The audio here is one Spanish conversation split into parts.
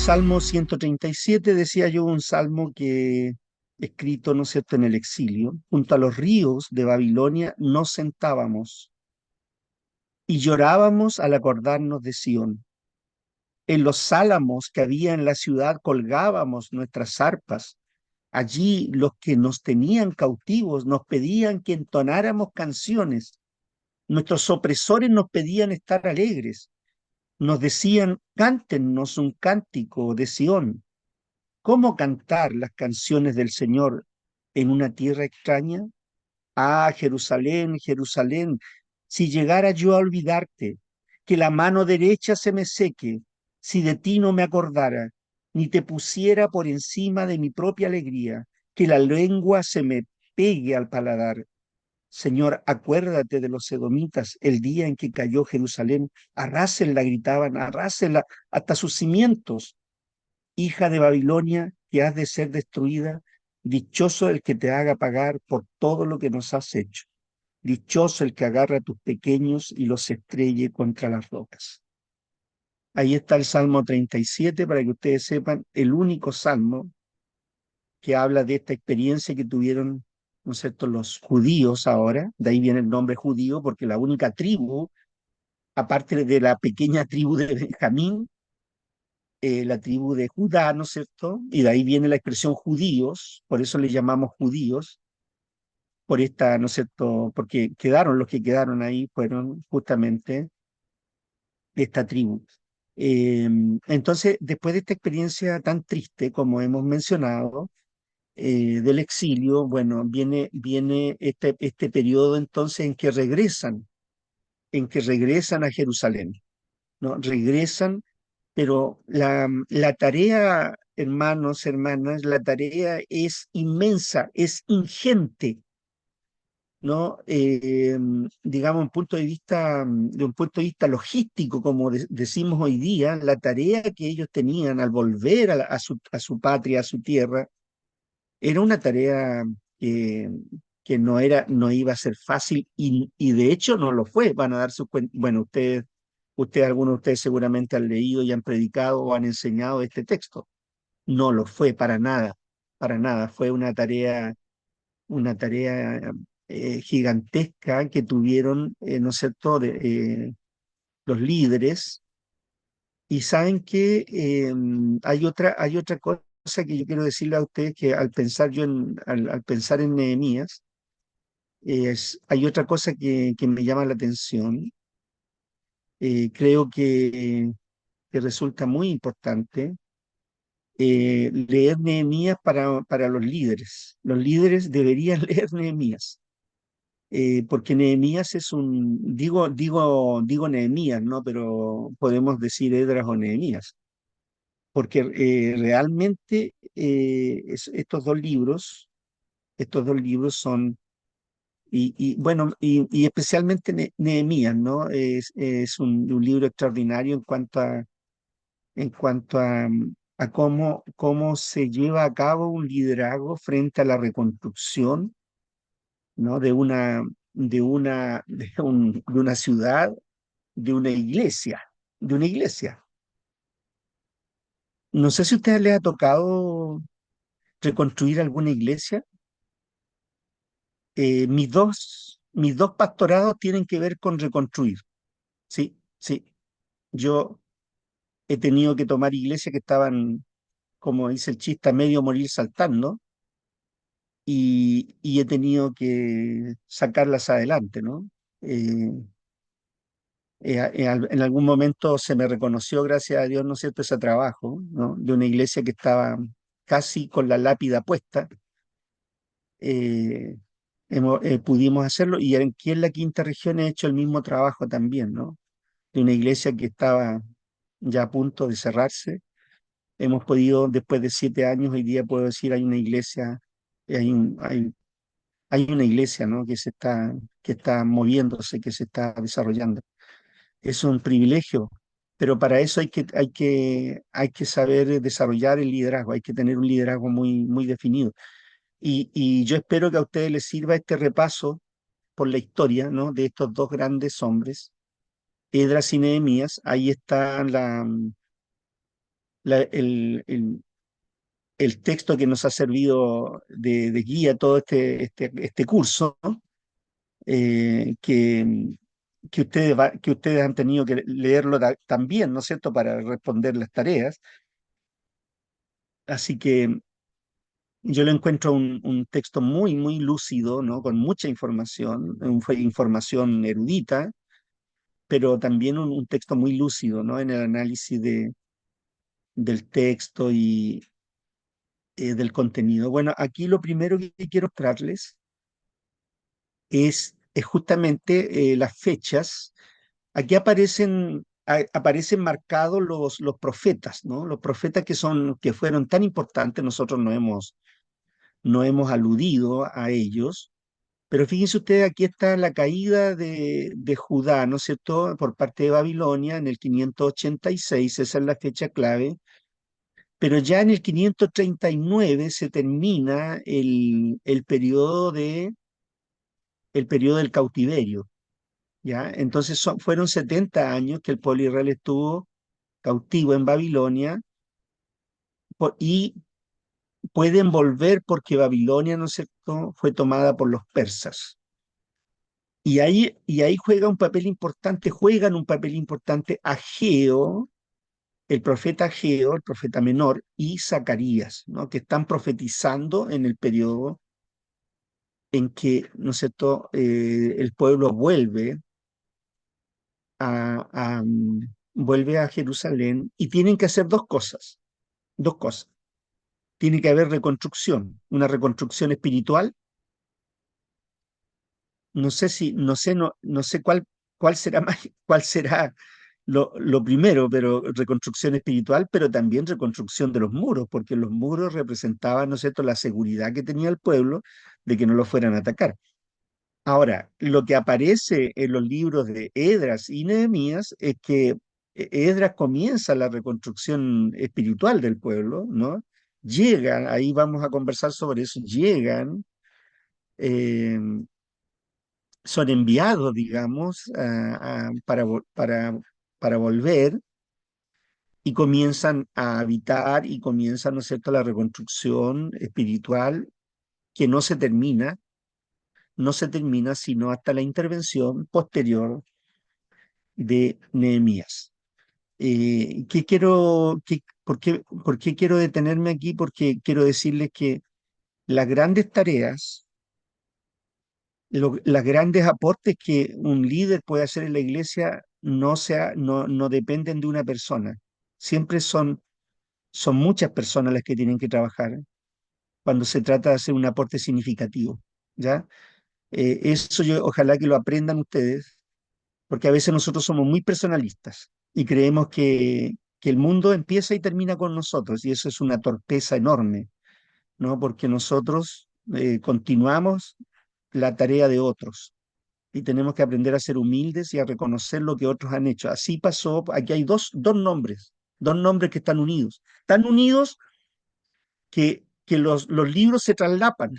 Salmo 137, decía yo, un salmo que escrito, ¿no es cierto?, en el exilio. Junto a los ríos de Babilonia nos sentábamos y llorábamos al acordarnos de Sión. En los álamos que había en la ciudad colgábamos nuestras arpas. Allí los que nos tenían cautivos nos pedían que entonáramos canciones. Nuestros opresores nos pedían estar alegres. Nos decían, cántennos un cántico de Sión. ¿Cómo cantar las canciones del Señor en una tierra extraña? Ah, Jerusalén, Jerusalén, si llegara yo a olvidarte, que la mano derecha se me seque, si de ti no me acordara, ni te pusiera por encima de mi propia alegría, que la lengua se me pegue al paladar. Señor, acuérdate de los edomitas el día en que cayó Jerusalén. Arrásenla, gritaban, arrásenla hasta sus cimientos. Hija de Babilonia, que has de ser destruida, dichoso el que te haga pagar por todo lo que nos has hecho. Dichoso el que agarra a tus pequeños y los estrelle contra las rocas. Ahí está el Salmo 37, para que ustedes sepan, el único salmo que habla de esta experiencia que tuvieron, ¿no es cierto?, los judíos ahora. De ahí viene el nombre judío, porque la única tribu, aparte de la pequeña tribu de Benjamín, la tribu de Judá, ¿no es cierto? Y de ahí viene la expresión judíos, por eso les llamamos judíos, por esta, ¿no es cierto? Porque quedaron, los que quedaron ahí fueron justamente de esta tribu. Eh, entonces, después de esta experiencia tan triste como hemos mencionado, del exilio, bueno, viene este periodo entonces en que regresan a Jerusalén, ¿no? Regresan, pero la tarea, hermanos, hermanas, la tarea es inmensa, es ingente, ¿no? Digamos, de un punto de vista logístico, como decimos hoy día, la tarea que ellos tenían al volver a su patria, a su tierra, era una tarea que, que no iba a ser fácil y de hecho no lo fue. Van a darse cuenta, bueno, algunos de ustedes seguramente han leído y han predicado o han enseñado este texto. No lo fue para nada, para nada. Fue una tarea gigantesca que tuvieron, ¿no es cierto?, los líderes. Y saben que hay otra cosa que yo quiero decirle a ustedes, que al pensar al pensar en Nehemías, hay otra cosa que me llama la atención. Creo que resulta muy importante leer Nehemías para los líderes. Los líderes deberían leer Nehemías, porque Nehemías es digo Nehemías, ¿no? Pero podemos decir Esdras o Nehemías, porque realmente estos dos libros son, bueno, y especialmente Nehemías, ¿no? Es un libro extraordinario en cuanto a cómo se lleva a cabo un liderazgo frente a la reconstrucción, ¿no? De una ciudad, de una iglesia. No sé si a ustedes les ha tocado reconstruir alguna iglesia. Mis dos pastorados tienen que ver con reconstruir. Sí, sí. Yo he tenido que tomar iglesias que estaban, como dice el chiste, a medio morir saltando, y he tenido que sacarlas adelante, ¿no? Eh, en algún momento se me reconoció, gracias a Dios, ¿no es cierto?, ese trabajo, ¿no? De una iglesia que estaba casi con la lápida puesta. eh, Pudimos hacerlo, y aquí en la quinta región he hecho el mismo trabajo también, ¿no? De una iglesia que estaba ya a punto de cerrarse. Hemos podido, después de 7 años, hoy día puedo decir, hay una iglesia, hay una iglesia, ¿no?, que está moviéndose, que se está desarrollando. Es un privilegio, pero para eso hay que saber desarrollar el liderazgo, hay que tener un liderazgo muy, muy definido. Y yo espero que a ustedes les sirva este repaso por la historia, ¿no?, de estos dos grandes hombres, Esdras y Nehemías. Ahí está el texto que nos ha servido de guía todo este curso, que, que ustedes han tenido que leerlo también, ¿no es cierto?, para responder las tareas. Así que yo le encuentro un texto muy, muy lúcido, ¿no? Con mucha información, fue información erudita, pero también un texto muy lúcido, ¿no? En el análisis del texto y del contenido. Bueno, aquí lo primero que quiero mostrarles es justamente las fechas. Aquí aparecen marcados los profetas, ¿no? Los profetas que fueron tan importantes, nosotros no hemos aludido a ellos. Pero fíjense ustedes, aquí está la caída de Judá, ¿no es cierto?, por parte de Babilonia en el 586, esa es la fecha clave, pero ya en el 539 se termina el periodo del cautiverio, ¿ya? Entonces fueron 70 años que el pueblo de Israel estuvo cautivo en Babilonia y pueden volver porque Babilonia, ¿no es cierto?, fue tomada por los persas. Y ahí juegan un papel importante Ageo, el profeta Ageo, el profeta menor, y Zacarías, ¿no? Que están profetizando en el periodo en que, ¿no es cierto?, el pueblo vuelve a Jerusalén y tienen que hacer dos cosas, dos cosas. Tiene que haber reconstrucción, una reconstrucción espiritual. No sé cuál será cuál será lo primero, pero reconstrucción espiritual, pero también reconstrucción de los muros, porque los muros representaban, ¿no es cierto?, la seguridad que tenía el pueblo de que no lo fueran a atacar. Ahora, lo que aparece en los libros de Esdras y Nehemías es que Esdras comienza la reconstrucción espiritual del pueblo, ¿no? Llegan, ahí vamos a conversar sobre eso, llegan, eh, son enviados, digamos, para volver y comienzan a habitar y comienzan, ¿no es cierto?, la reconstrucción espiritual que no se termina sino hasta la intervención posterior de Nehemías. ¿Por qué quiero detenerme aquí? Porque quiero decirles que las grandes tareas, las grandes aportes que un líder puede hacer en la iglesia no dependen de una persona. Siempre son muchas personas las que tienen que trabajar cuando se trata de hacer un aporte significativo, ¿ya? Eso yo ojalá que lo aprendan ustedes, porque a veces nosotros somos muy personalistas y creemos que el mundo empieza y termina con nosotros, y eso es una torpeza enorme, ¿no? Porque nosotros continuamos la tarea de otros y tenemos que aprender a ser humildes y a reconocer lo que otros han hecho. Así pasó, aquí hay dos nombres que están unidos, tan unidos que los libros se traslapan.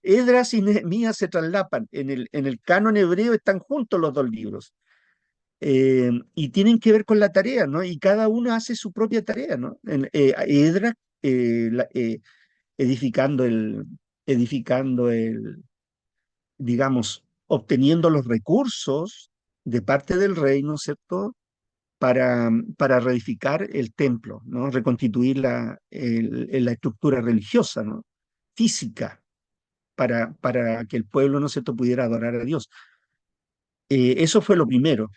Esdras y Nehemías se traslapan. En el canon hebreo están juntos los dos libros. Y tienen que ver con la tarea, ¿no? Y cada uno hace su propia tarea, ¿no? Esdras edificando edificando digamos, obteniendo los recursos de parte del rey, ¿no es cierto?, para reedificar el templo, ¿no? Reconstituir la estructura religiosa, ¿no?, física, para que el pueblo, ¿no es cierto?, pudiera adorar a Dios. Eso fue lo primero.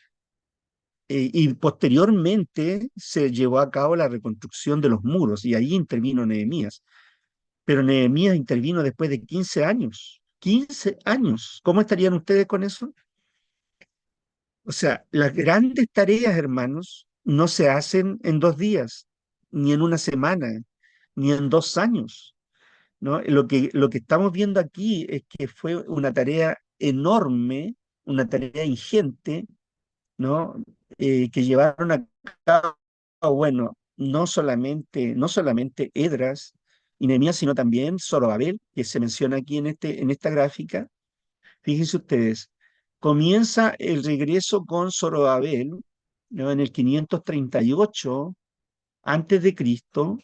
Y posteriormente se llevó a cabo la reconstrucción de los muros y ahí intervino Nehemías. Pero Nehemías intervino después de 15 años. 15 años. ¿Cómo estarían ustedes con eso? O sea, las grandes tareas, hermanos, no se hacen en 2 días, ni en una semana, ni en 2 años, ¿no? Lo que estamos viendo aquí es que fue una tarea enorme, una tarea ingente, ¿no? Que llevaron a cabo, bueno, no solamente Edras y Nehemías, sino también Zorobabel, que se menciona aquí en esta gráfica. Fíjense ustedes, comienza el regreso con Zorobabel, ¿no?, en el 538 antes de Cristo,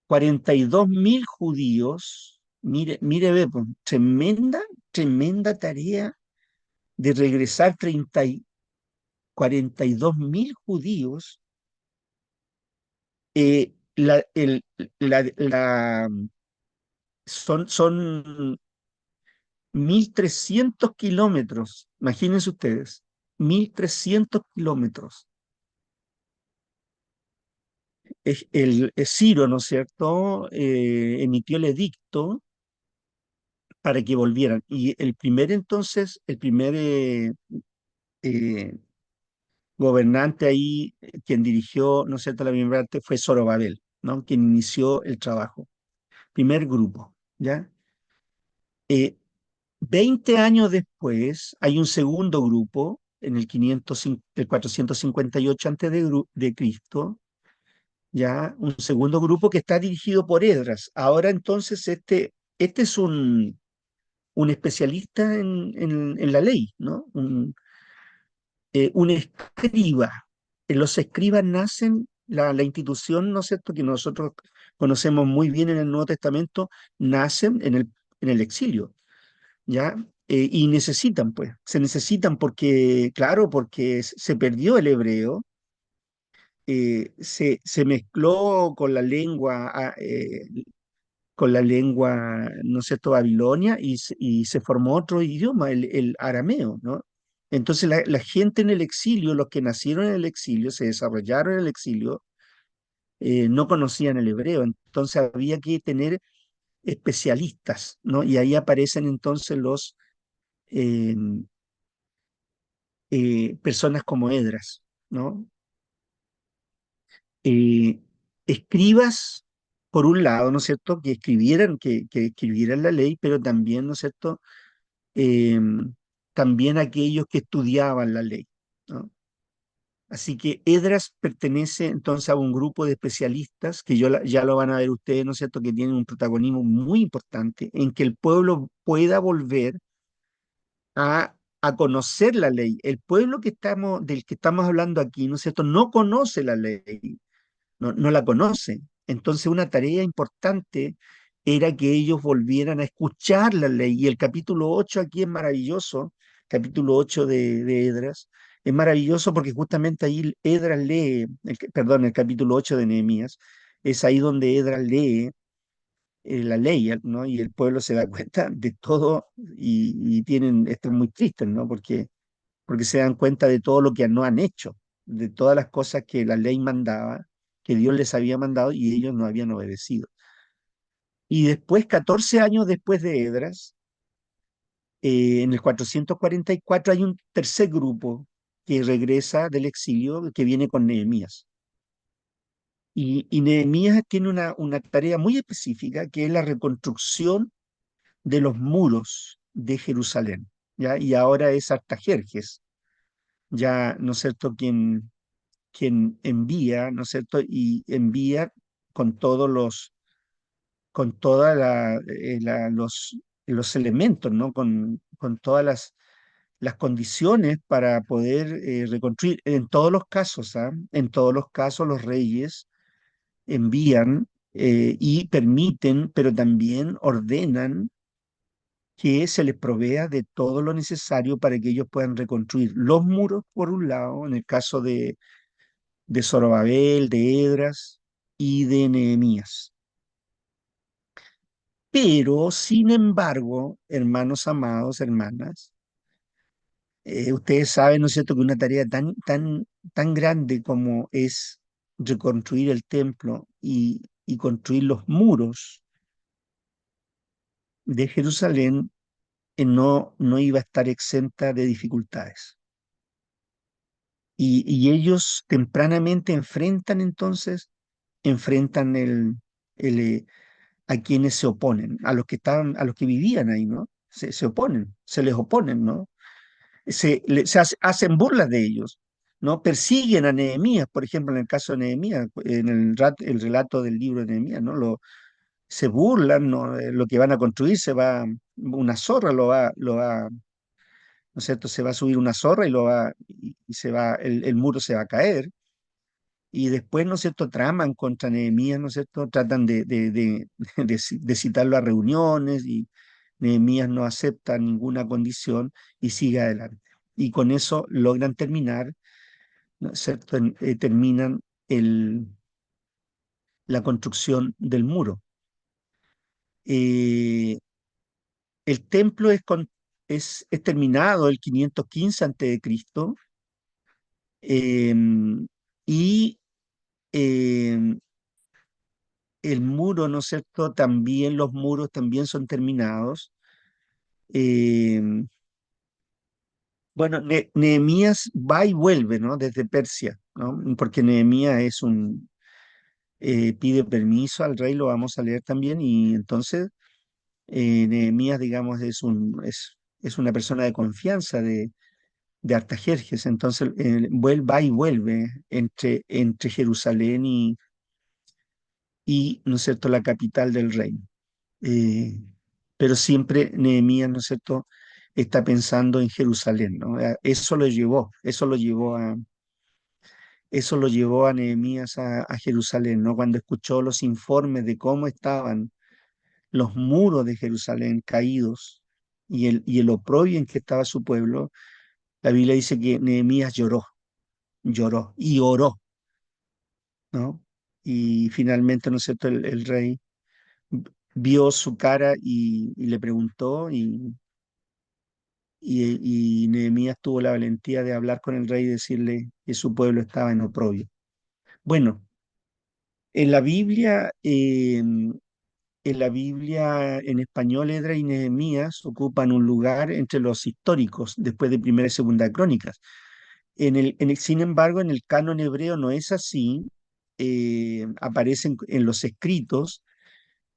42.000 judíos, ve, pues, tremenda tarea de regresar 42.000 judíos. eh, la, el- la- son 1.300 kilómetros, imagínense ustedes, 1.300 kilómetros. Ciro, ¿no es cierto?, emitió el edicto para que volvieran. Y el primer eh, gobernante ahí, quien dirigió, ¿no es cierto?, la primera parte fue Zorobabel, ¿no?, quien inició el trabajo. Primer grupo, ¿ya? Eh, 20 años después hay un segundo grupo, en el 458 antes de Cristo, ya, un segundo grupo que está dirigido por Esdras. Ahora entonces este es un especialista en la ley, ¿no? Un escriba. Los escribas nacen, la institución, ¿no es cierto?, que nosotros conocemos muy bien en el Nuevo Testamento, nacen en el exilio, ¿ya? Y necesitan, pues, se necesitan porque, claro, porque se perdió el hebreo, se mezcló con la lengua, ¿no es cierto?, babilonia, y se formó otro idioma, el arameo, ¿no? Entonces la gente en el exilio, los que nacieron en el exilio, se desarrollaron en el exilio, no conocían el hebreo, entonces había que tener especialistas, ¿no? Y ahí aparecen entonces eh, personas como Edras, ¿no? eh, Escribas, por un lado, ¿no es cierto?, que escribieran la ley, pero también, ¿no es cierto?, eh, también aquellos que estudiaban la ley, ¿no? Así que Edras pertenece entonces a un grupo de especialistas que ya lo van a ver ustedes, ¿no es cierto?, que tienen un protagonismo muy importante en que el pueblo pueda volver a conocer la ley. El pueblo del que estamos hablando aquí, ¿no es cierto?, no conoce la ley, no la conoce. Entonces una tarea importante era que ellos volvieran a escuchar la ley. Y el capítulo 8 aquí es maravilloso, capítulo 8 de Edras, es maravilloso porque justamente ahí Edras lee, perdón, el capítulo 8 de Nehemías, es ahí donde Edras lee la ley, ¿no? Y el pueblo se da cuenta de todo y esto es muy triste, ¿no? Porque se dan cuenta de todo lo que no han hecho, de todas las cosas que la ley mandaba, que Dios les había mandado y ellos no habían obedecido. Y después, 14 años después de Edras, en el 444 hay un tercer grupo que regresa del exilio, que viene con Nehemías. Y Nehemías tiene una tarea muy específica, que es la reconstrucción de los muros de Jerusalén, ¿ya? Y ahora es Artajerjes, ya, ¿no es cierto?, quien envía, ¿no es cierto? Y envía con todos con toda los elementos, ¿no? Con todas las condiciones para poder reconstruir. En todos los casos, ¿ah? En todos los casos los reyes envían y permiten, pero también ordenan que se les provea de todo lo necesario para que ellos puedan reconstruir los muros, por un lado, en el caso de Zorobabel, de Edras y de Nehemías. Pero, sin embargo, hermanos amados, hermanas, ustedes saben, ¿no es cierto?, que una tarea tan grande como es reconstruir el templo y construir los muros de Jerusalén, no iba a estar exenta de dificultades. Y ellos tempranamente enfrentan a quienes se oponen, a los que vivían ahí, ¿no? Se oponen, se les oponen, ¿no? Hacen burlas de ellos, ¿no? Persiguen a Nehemías, por ejemplo, en el caso de Nehemías, en el relato del libro de Nehemías, ¿no? Se burlan, ¿no? Lo que van a construir una zorra ¿no es cierto? Se va a subir una zorra y el muro se va a caer. y después, ¿no es cierto?, traman contra Nehemías, ¿no es cierto?, tratan de citarlo a reuniones y Nehemías no acepta ninguna condición y sigue adelante. Y con eso logran terminar, ¿no es cierto?, terminan el, la construcción del muro. Eh, el templo es terminado el 515 a.C. Y em, el muro, ¿no es cierto? También los muros también son terminados. Em, bueno, Nehemías va y vuelve, ¿no? Desde Persia, ¿no? Porque Nehemías pide permiso al rey, lo vamos a leer también, y entonces Nehemías, digamos, es una persona de confianza de Artajerjes, entonces va y vuelve entre Jerusalén y, ¿no es cierto?, la capital del reino. Eh, pero siempre Nehemías, ¿no es cierto?, está pensando en Jerusalén, ¿no? Eso lo llevó a Nehemías a Jerusalén, ¿no? Cuando escuchó los informes de cómo estaban los muros de Jerusalén caídos y el oprobio en que estaba su pueblo, la Biblia dice que Nehemías lloró y oró, ¿no? Y finalmente, ¿no es cierto?, el rey vio su cara y le preguntó y Nehemías tuvo la valentía de hablar con el rey y decirle que su pueblo estaba en oprobio. Bueno, en la Biblia, en español, Edra y Nehemías ocupan un lugar entre los históricos después de Primera y Segunda Crónicas. Sin embargo, en el canon hebreo no es así. Aparecen en los escritos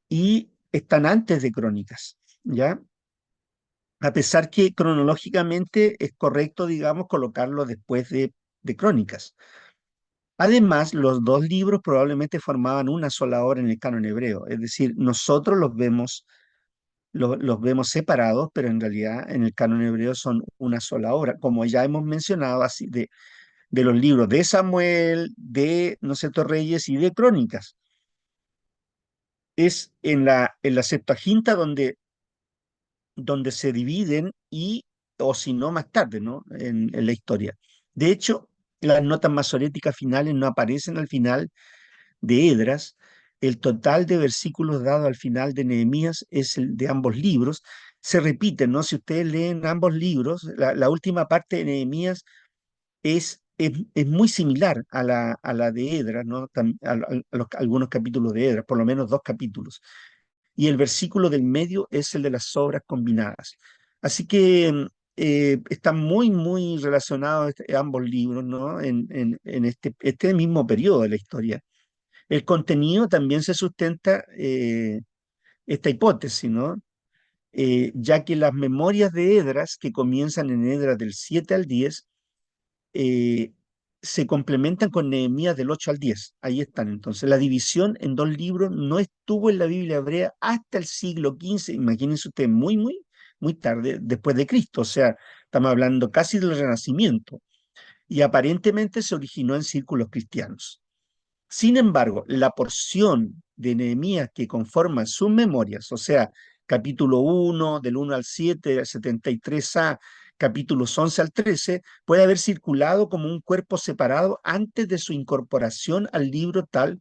y están antes de Crónicas, ¿ya? A pesar que cronológicamente es correcto, digamos, colocarlo después de Crónicas. Además, los dos libros probablemente formaban una sola obra en el canon hebreo, es decir, nosotros los vemos separados, pero en realidad en el canon hebreo son una sola obra, como ya hemos mencionado, así de los libros de Samuel, de, ¿no es cierto?, Reyes y de Crónicas. Es en la Septuaginta donde se dividen o si no, más tarde, ¿no? En la historia. De hecho, las notas masoréticas finales no aparecen al final de Edras. El total de versículos dado al final de Nehemías es el de ambos libros. Se repiten, ¿no? Si ustedes leen ambos libros, la última parte de Nehemías es muy similar a la de Edras, ¿no? Algunos capítulos de Edras, por lo menos dos capítulos, y el versículo del medio es el de las obras combinadas. Así que están muy, muy relacionados ambos libros, ¿no? En este mismo periodo de la historia. El contenido también se sustenta esta hipótesis, ¿no? Ya que las memorias de Edras, que comienzan en Edras del 7 al 10, eh, se complementan con Nehemías del 8 al 10. Ahí están. Entonces, la división en dos libros no estuvo en la Biblia hebrea hasta el siglo XV. Imagínense ustedes, muy, muy, muy tarde, después de Cristo. O sea, estamos hablando casi del Renacimiento. Y aparentemente se originó en círculos cristianos. Sin embargo, la porción de Nehemías que conforman sus memorias, o sea, capítulo 1, del 1 al 7, del 73a, capítulos 11 al 13, puede haber circulado como un cuerpo separado antes de su incorporación al libro tal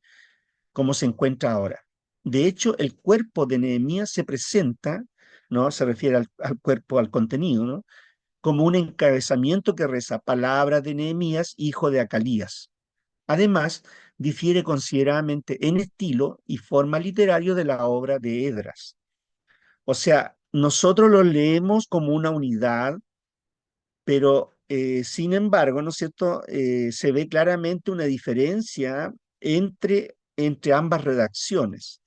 como se encuentra ahora. De hecho, el cuerpo de Nehemías se presenta, ¿no? Se refiere al cuerpo, al contenido, ¿no? Como un encabezamiento que reza palabra de Nehemías, hijo de Acalías. Además, difiere considerablemente en estilo y forma literario de la obra de Edras. O sea, nosotros lo leemos como una unidad, pero sin embargo, ¿no es cierto? Se ve claramente una diferencia entre ambas redacciones.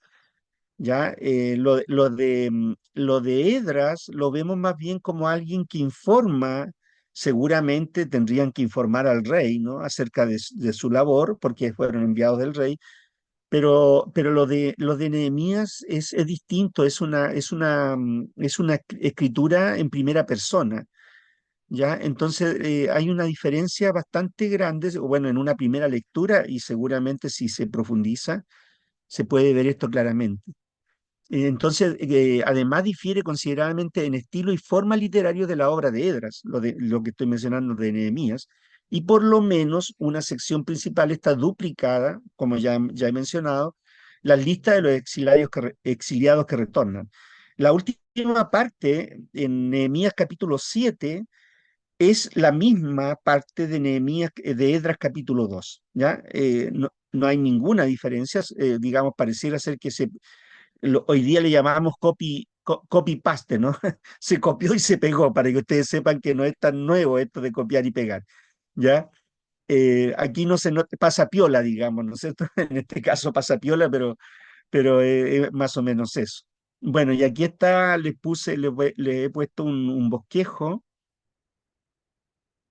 ¿Ya? Lo de Edras lo vemos más bien como alguien que informa, seguramente tendrían que informar al rey, ¿no? Acerca de su labor, porque fueron enviados del rey, pero lo de Nehemías es distinto, es una escritura en primera persona, ¿ya? Entonces hay una diferencia bastante grande, bueno, en una primera lectura y seguramente si se profundiza, se puede ver esto claramente. Entonces, además difiere considerablemente en estilo y forma literario de la obra de Edras, lo que estoy mencionando de Nehemías, y por lo menos una sección principal está duplicada, como ya he mencionado, la lista de los exiliados que retornan. La última parte, en Nehemías capítulo 7 es la misma parte de Nehemías, de Edras capítulo 2, ¿ya? No hay ninguna diferencia, digamos, pareciera ser que hoy día le llamamos copy-paste, ¿no? Se copió y se pegó, para que ustedes sepan que no es tan nuevo esto de copiar y pegar, ¿ya? Aquí no se pasa piola, digamos, ¿no es cierto? En este caso pasa piola, pero es más o menos eso. Bueno, y aquí está, le he puesto un bosquejo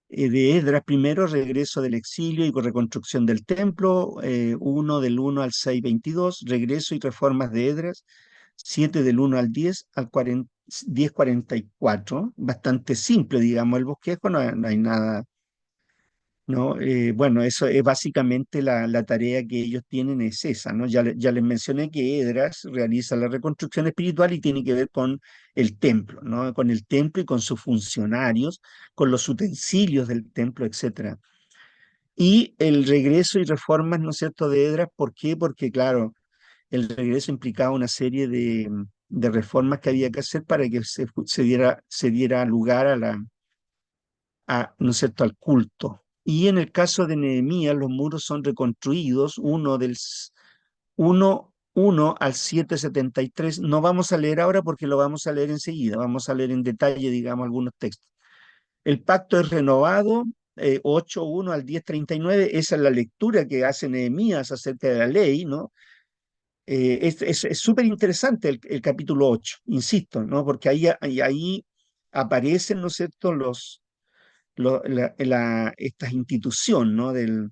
de Esdras primero, regreso del exilio y reconstrucción del templo, 1 del 1 al 6:22, regreso y reformas de Esdras, 7 del 1 al 10 al 10:44, bastante simple, digamos, el bosquejo, no hay nada, ¿no? Bueno, eso es básicamente la tarea que ellos tienen es esa, ¿no? Ya les mencioné que Esdras realiza la reconstrucción espiritual y tiene que ver con el templo, ¿no? Con el templo y con sus funcionarios, con los utensilios del templo, etcétera. Y el regreso y reformas, ¿no es cierto?, de Esdras, ¿por qué? Porque, claro, el regreso implicaba una serie de reformas que había que hacer para que se diera lugar ¿no es cierto?, al culto. Y en el caso de Nehemías, los muros son reconstruidos, uno al 773. No vamos a leer ahora porque lo vamos a leer enseguida, vamos a leer en detalle, digamos, algunos textos. El pacto es renovado, 8:1 al 10:39. Esa es la lectura que hace Nehemías acerca de la ley, ¿no? Es súper interesante el capítulo 8, insisto, ¿no? Porque ahí aparecen, ¿no es cierto?, esta institución, ¿no? Del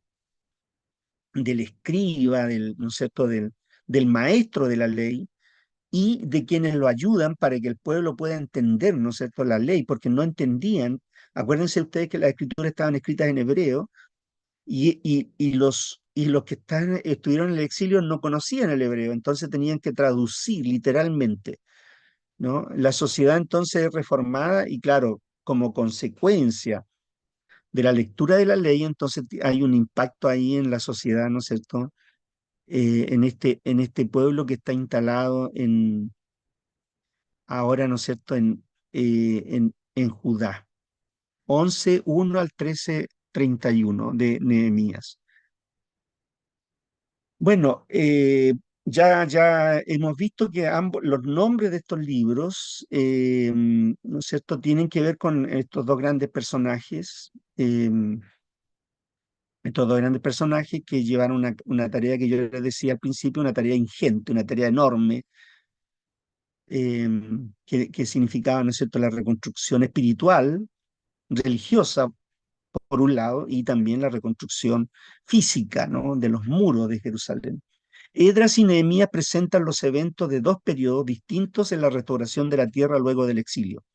escriba, ¿no es cierto?, del maestro de la ley y de quienes lo ayudan para que el pueblo pueda entender, ¿no es cierto?, la ley, porque no entendían. Acuérdense ustedes que las escrituras estaban escritas en hebreo y los que estuvieron en el exilio no conocían el hebreo, entonces tenían que traducir literalmente, ¿no? La sociedad entonces es reformada y claro, como consecuencia de la lectura de la ley, entonces hay un impacto ahí en la sociedad, ¿no es cierto? En este pueblo que está instalado ahora, ¿no es cierto?, en Judá. 11:1 al 13:31 de Nehemías. Bueno, ya hemos visto que ambos, los nombres de estos libros, ¿no es cierto?, tienen que ver con estos dos grandes personajes que llevaron una tarea que yo les decía al principio, una tarea ingente, una tarea enorme, que significaba, ¿no es cierto?, la reconstrucción espiritual, religiosa, por un lado, y también la reconstrucción física, ¿no?, de los muros de Jerusalén. Esdras y Nehemías presentan los eventos de dos periodos distintos en la restauración de la tierra luego del exilio: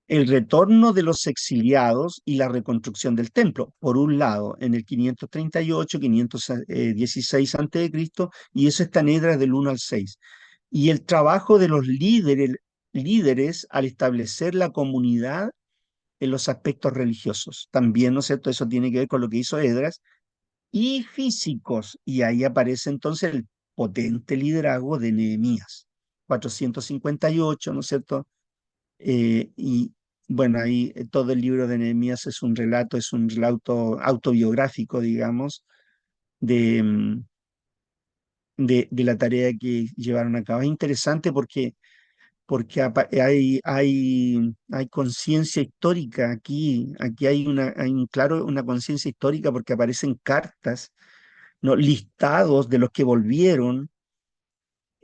el retorno de los exiliados y la reconstrucción del templo, por un lado, en el 538, 516 a.C., y eso está en Esdras del 1 al 6. Y el trabajo de los líderes al establecer la comunidad en los aspectos religiosos. También, ¿no es cierto?, eso tiene que ver con lo que hizo Esdras, y físicos, y ahí aparece entonces el potente liderazgo de Nehemías, 458, ¿no es cierto? Y bueno, ahí todo el libro de Nehemías es un relato autobiográfico, digamos, de, de la tarea que llevaron a cabo. Es interesante porque hay conciencia histórica aquí claro, una conciencia histórica porque aparecen cartas, ¿no?, listados de los que volvieron,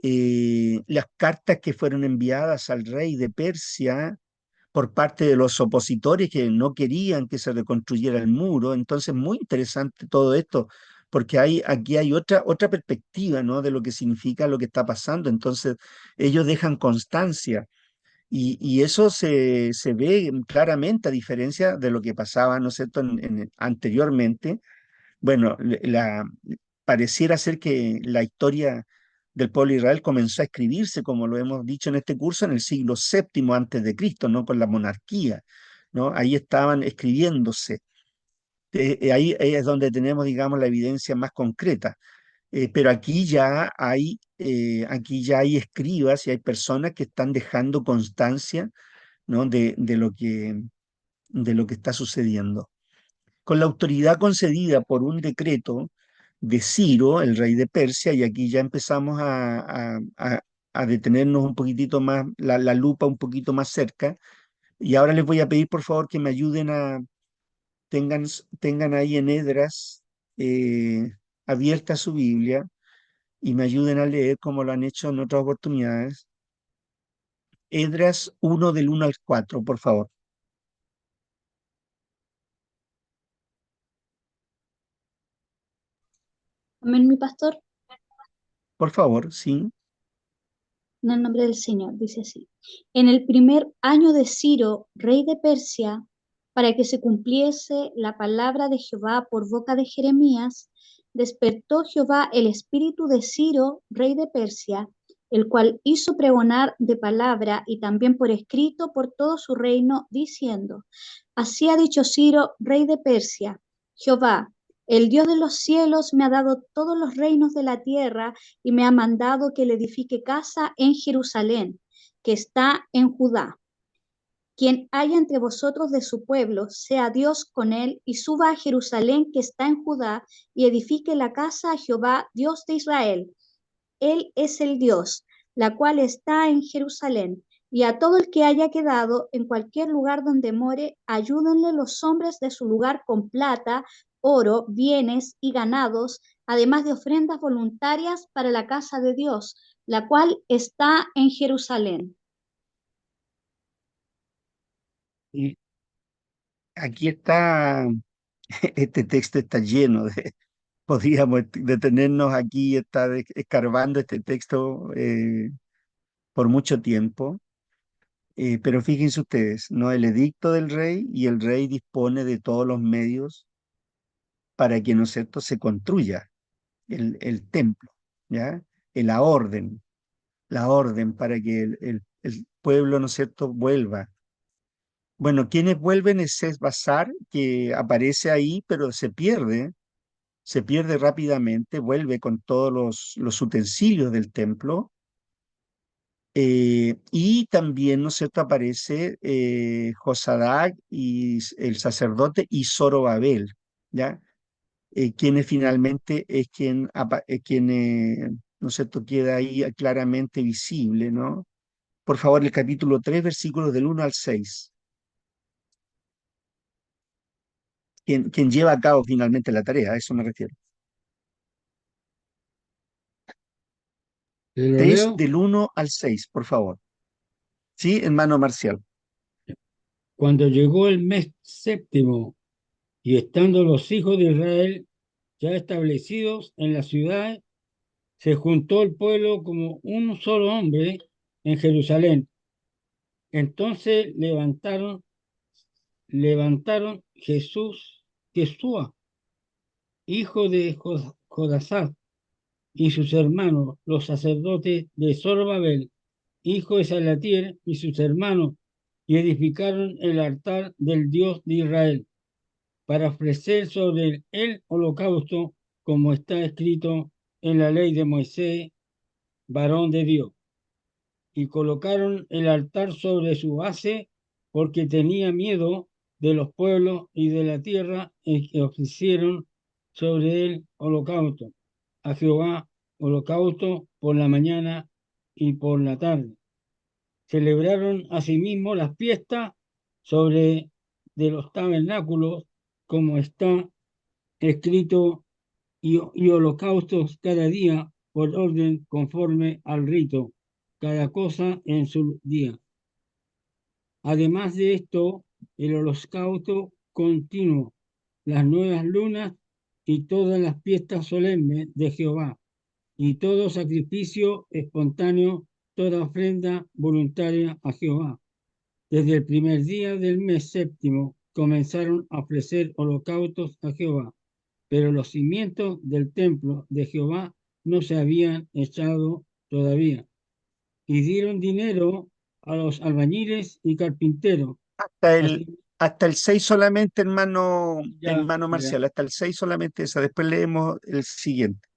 las cartas que fueron enviadas al rey de Persia por parte de los opositores que no querían que se reconstruyera el muro. Entonces, muy interesante todo esto, porque aquí hay otra perspectiva, ¿no?, de lo que significa lo que está pasando. Entonces, ellos dejan constancia Y eso se ve claramente a diferencia de lo que pasaba, ¿no es cierto?, anteriormente. Bueno, pareciera ser que la historia del pueblo de Israel comenzó a escribirse, como lo hemos dicho en este curso, en el siglo VII antes de Cristo, ¿no? Con la monarquía, ¿no? Ahí estaban escribiéndose. Ahí es donde tenemos, digamos, la evidencia más concreta. Pero aquí ya hay escribas y hay personas que están dejando constancia, ¿no? de lo que está sucediendo. Con la autoridad concedida por un decreto de Ciro, el rey de Persia, y aquí ya empezamos a detenernos un poquitito más, la lupa un poquito más cerca, y ahora les voy a pedir por favor que me ayuden tengan ahí en Edras eh, abierta su Biblia y me ayuden a leer como lo han hecho en otras oportunidades. Edras 1 del 1 al 4, por favor. Amén, mi pastor, Por favor, sí. en el nombre del Señor, dice así. En el primer año de Ciro, rey de Persia, para que se cumpliese la palabra de Jehová por boca de Jeremías, despertó Jehová el espíritu de Ciro, rey de Persia, el cual hizo pregonar de palabra y también por escrito por todo su reino, diciendo, así ha dicho Ciro, rey de Persia, Jehová, el Dios de los cielos me ha dado todos los reinos de la tierra y me ha mandado que le edifique casa en Jerusalén, que está en Judá. Quien haya entre vosotros de su pueblo, sea Dios con él, y suba a Jerusalén que está en Judá, y edifique la casa a Jehová, Dios de Israel. Él es el Dios, la cual está en Jerusalén. Y a todo el que haya quedado en cualquier lugar donde more, ayúdenle los hombres de su lugar con plata, oro, bienes y ganados, además de ofrendas voluntarias para la casa de Dios, la cual está en Jerusalén. Y aquí está, este texto está lleno podríamos detenernos aquí y estar escarbando este texto por mucho tiempo. Pero fíjense ustedes, ¿no? El edicto del rey y el rey dispone de todos los medios para que, ¿no es cierto?, se construya el templo, ¿ya? La orden para que el pueblo, ¿no es cierto?, vuelva. Bueno, quienes vuelven es Sesbazar, que aparece ahí, pero se pierde rápidamente, vuelve con todos los utensilios del templo. Y también, ¿no es cierto?, aparece Josadac y el sacerdote y Zorobabel, ¿ya? Quienes finalmente es quien, ¿no es cierto?, queda ahí claramente visible, ¿no? Por favor, el capítulo 3 versículos del 1 al 6. Quien lleva a cabo finalmente la tarea, a eso me refiero. ¿Te lo 3 leo? del 1 al 6, por favor. Sí, hermano Marcial. Cuando llegó el mes séptimo y estando los hijos de Israel ya establecidos en la ciudad, se juntó el pueblo como un solo hombre en Jerusalén. Entonces levantaron Jesúa, hijo de Jodasaf, y sus hermanos, los sacerdotes de Zorobabel, hijo de Salatiel, y sus hermanos, y edificaron el altar del Dios de Israel, para ofrecer sobre el holocausto, como está escrito en la ley de Moisés, varón de Dios. Y colocaron el altar sobre su base, porque tenía miedo de los pueblos y de la tierra, en que ofrecieron sobre el holocausto a Jehová, holocausto por la mañana y por la tarde. Celebraron asimismo las fiestas sobre de los tabernáculos, como está escrito, y holocaustos cada día por orden conforme al rito, cada cosa en su día. Además de esto, el holocausto continuo, las nuevas lunas y todas las fiestas solemnes de Jehová, y todo sacrificio espontáneo toda ofrenda voluntaria a Jehová. Desde el primer día del mes séptimo comenzaron a ofrecer holocaustos a Jehová, pero los cimientos del templo de Jehová no se habían echado todavía. Y dieron dinero a los albañiles y carpinteros. Hasta el, Así hasta el 6 solamente, hermano, ya, hermano ya. Marcial, hasta el 6 solamente esa. Después leemos el siguiente.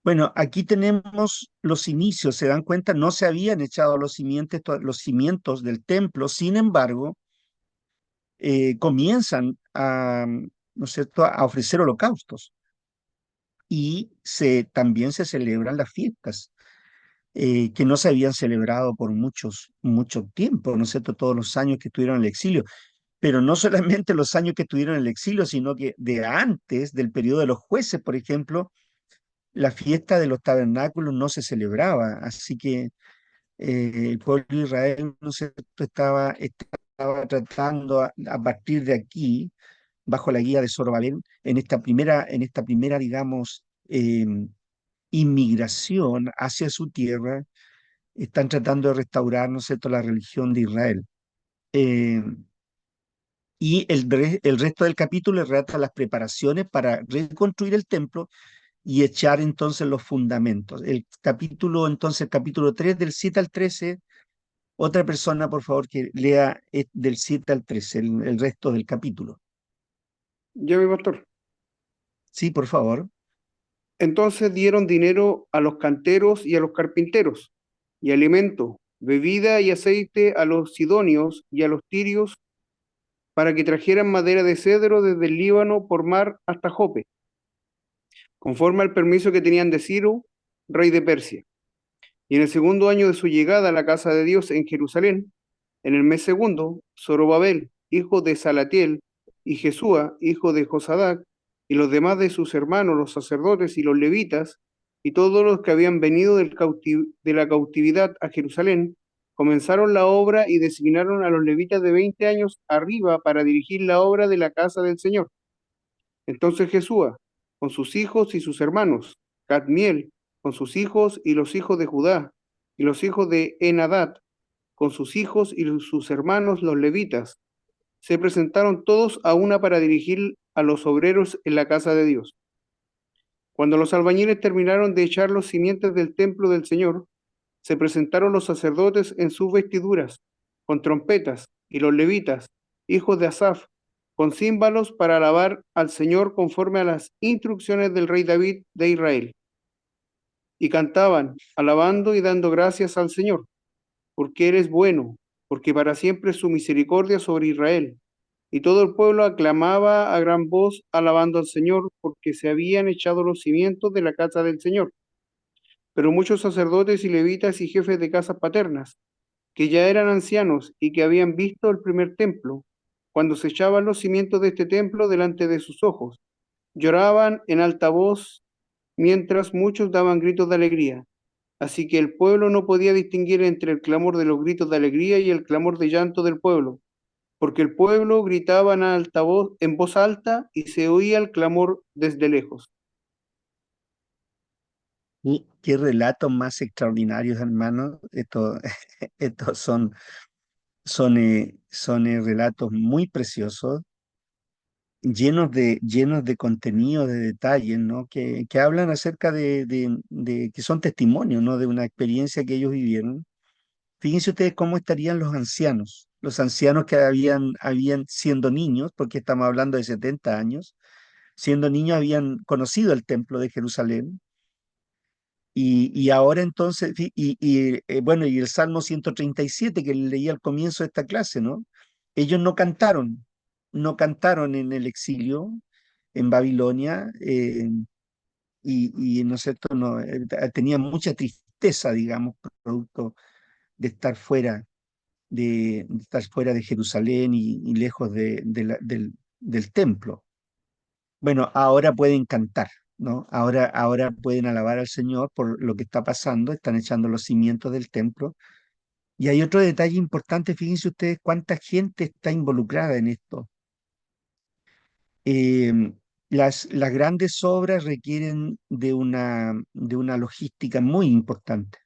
Bueno, aquí tenemos los inicios, ¿se dan cuenta? No se habían echado los cimientos del templo, sin embargo, comienzan a, ¿no es cierto?, a ofrecer holocaustos y también se celebran las fiestas que no se habían celebrado por mucho tiempo, ¿no es cierto?, todos los años que estuvieron en el exilio, pero no solamente los años que estuvieron en el exilio, sino que de antes del periodo de los jueces, por ejemplo, la fiesta de los tabernáculos no se celebraba, así que el pueblo de Israel, ¿no es cierto?, estaba tratando a partir de aquí, bajo la guía de Zorobabel, en esta primera, digamos, inmigración hacia su tierra, están tratando de restaurar, ¿no es cierto?, la religión de Israel. Eh, y el resto del capítulo relata las preparaciones para reconstruir el templo y echar entonces los fundamentos. El capítulo 3 del 7 al 13. Otra persona, por favor, que lea del 7 al 13, el resto del capítulo. Ya, mi pastor. Sí, por favor. Entonces dieron dinero a los canteros y a los carpinteros, y alimento, bebida y aceite a los sidonios y a los tirios, para que trajeran madera de cedro desde el Líbano por mar hasta Jope, conforme al permiso que tenían de Ciro, rey de Persia. Y en el segundo año de su llegada a la casa de Dios en Jerusalén, en el mes segundo, Zorobabel, hijo de Salatiel, y Jesúa, hijo de Josadac, y los demás de sus hermanos, los sacerdotes y los levitas, y todos los que habían venido de la cautividad a Jerusalén, comenzaron la obra y designaron a los levitas de 20 años arriba para dirigir la obra de la casa del Señor. Entonces Jesúa, con sus hijos y sus hermanos, Cadmiel, con sus hijos y los hijos de Judá, y los hijos de Enadad, con sus hijos y sus hermanos los levitas, se presentaron todos a una para dirigir a los obreros en la casa de Dios. Cuando los albañiles terminaron de echar los cimientos del templo del Señor, se presentaron los sacerdotes en sus vestiduras, con trompetas, y los levitas, hijos de Asaf, con címbalos para alabar al Señor conforme a las instrucciones del rey David de Israel. Y cantaban, alabando y dando gracias al Señor, porque eres bueno, porque para siempre es su misericordia sobre Israel. Y todo el pueblo aclamaba a gran voz, alabando al Señor, porque se habían echado los cimientos de la casa del Señor. Pero muchos sacerdotes y levitas y jefes de casas paternas, que ya eran ancianos y que habían visto el primer templo, cuando se echaban los cimientos de este templo delante de sus ojos, lloraban en alta voz, mientras muchos daban gritos de alegría. Así que el pueblo no podía distinguir entre el clamor de los gritos de alegría y el clamor de llanto del pueblo, porque el pueblo gritaba en alta voz, en voz alta, y se oía el clamor desde lejos. Y qué relatos más extraordinarios, hermano. Estos son relatos muy preciosos, llenos de contenido, de detalles, ¿no? Que hablan acerca que son testimonios, ¿no?, de una experiencia que ellos vivieron. Fíjense ustedes cómo estarían los ancianos que habían siendo niños, porque estamos hablando de 70 años, siendo niños habían conocido el templo de Jerusalén, y ahora entonces, bueno, y el Salmo 137 que leí al comienzo de esta clase, ¿no? Ellos no cantaron en el exilio en Babilonia, ¿no es cierto? No, tenían mucha tristeza, digamos, producto de estar fuera de Jerusalén y lejos del templo. Bueno, ahora pueden cantar, ¿no? Ahora pueden alabar al Señor por lo que está pasando, están echando los cimientos del templo. Y hay otro detalle importante, fíjense ustedes cuánta gente está involucrada en esto. Em, las grandes obras requieren de una logística muy importante.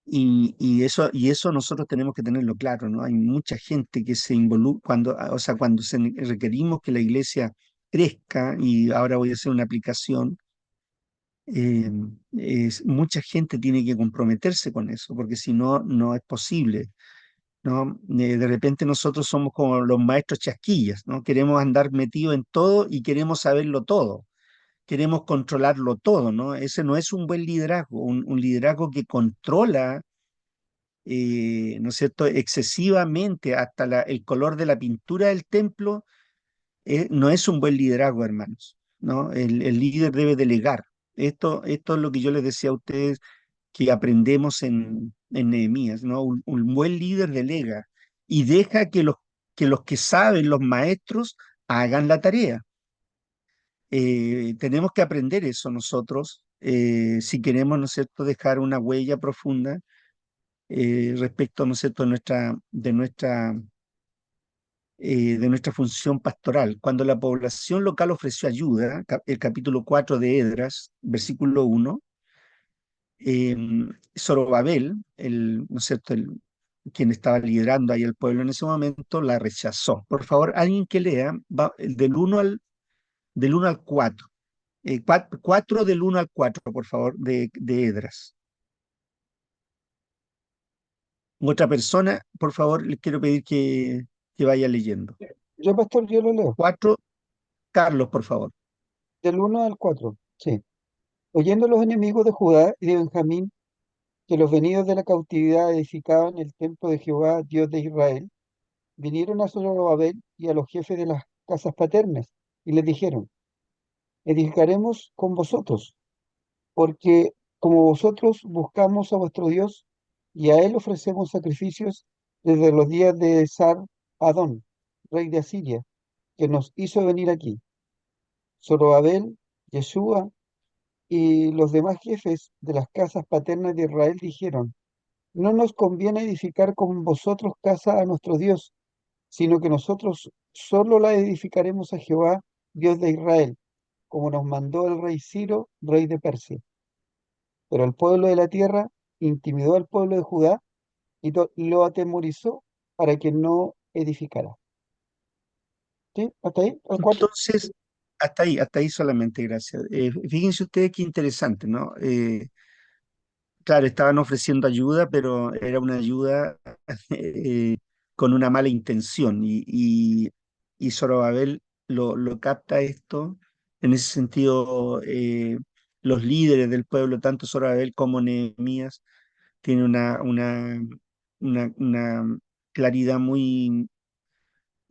Y eso nosotros tenemos que tenerlo claro, ¿no? Hay mucha gente que se involucra, o sea, cuando requerimos que la iglesia crezca, y ahora voy a hacer una aplicación, eh, mucha gente tiene que comprometerse con eso, porque si no, no es posible, ¿no? De repente nosotros somos como los maestros chasquillas, ¿no? Queremos andar metidos en todo y queremos saberlo todo, queremos controlarlo todo, ¿no? Ese no es un buen liderazgo, un liderazgo que controla, ¿no es cierto?, excesivamente hasta el color de la pintura del templo, no es un buen liderazgo, hermanos, ¿no? El líder debe delegar. Esto es lo que yo les decía a ustedes que aprendemos en Nehemías, ¿no? Un buen líder delega y deja que los que saben, los maestros, hagan la tarea. Tenemos que aprender eso nosotros, si queremos, ¿no es cierto?, dejar una huella profunda, respecto, ¿no es cierto?, de nuestra función pastoral. Cuando la población local ofreció ayuda, el capítulo 4 de Edras, versículo 1, eh, Zorobabel, ¿no es cierto?, quien estaba liderando ahí el pueblo en ese momento, la rechazó. Por favor, alguien que lea del 1 al 4. 4 del 1 al 4, por favor, de Edras. Otra persona, por favor, les quiero pedir que vaya leyendo. Yo, pastor, yo lo leo, 4, Carlos, por favor. del 1 al 4. Sí. Oyendo los enemigos de Judá y de Benjamín que los venidos de la cautividad edificaban el templo de Jehová, Dios de Israel, vinieron a Zorobabel y a los jefes de las casas paternas y les dijeron: edificaremos con vosotros, porque como vosotros buscamos a vuestro Dios y a él ofrecemos sacrificios desde los días de Sar Adón, rey de Asiria, que nos hizo venir aquí. Zorobabel, Yeshua y los demás jefes de las casas paternas de Israel dijeron: no nos conviene edificar con vosotros casa a nuestro Dios, sino que nosotros solo la edificaremos a Jehová, Dios de Israel, como nos mandó el rey Ciro, rey de Persia. Pero el pueblo de la tierra intimidó al pueblo de Judá y lo atemorizó para que no edificara. ¿Sí? ¿Hasta ahí? ¿Al 4? Entonces, hasta ahí solamente, gracias. Fíjense ustedes qué interesante, ¿no? Claro, estaban ofreciendo ayuda, pero era una ayuda eh, con una mala intención, y Zorobabel lo capta esto. En ese sentido, los líderes del pueblo, tanto Zorobabel como Nehemías, tienen una claridad muy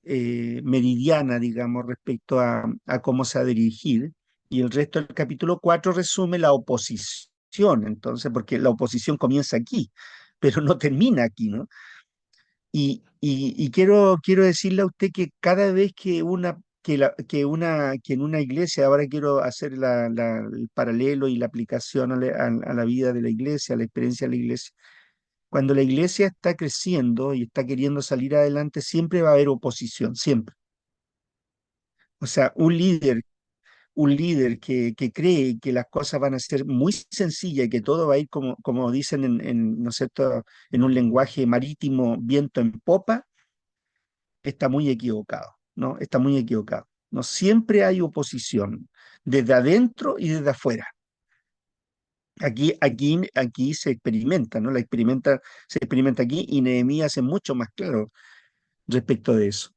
meridiana, digamos, respecto a cómo se ha de dirigir. Y el resto del capítulo 4 resume la oposición, entonces, porque la oposición comienza aquí, pero no termina aquí, ¿no? Y quiero decirle a usted que cada vez que en una iglesia, ahora quiero hacer el paralelo y la aplicación a la vida de la iglesia, a la experiencia de la iglesia. Cuando la iglesia está creciendo y está queriendo salir adelante, siempre va a haber oposición, siempre. O sea, un líder que cree que las cosas van a ser muy sencillas y que todo va a ir como dicen ¿no es cierto?, en un lenguaje marítimo, viento en popa, está muy equivocado, ¿no? Está muy equivocado. No siempre hay oposición, desde adentro y desde afuera. Aquí se experimenta, ¿no? Se experimenta aquí, y Nehemías es mucho más claro respecto de eso.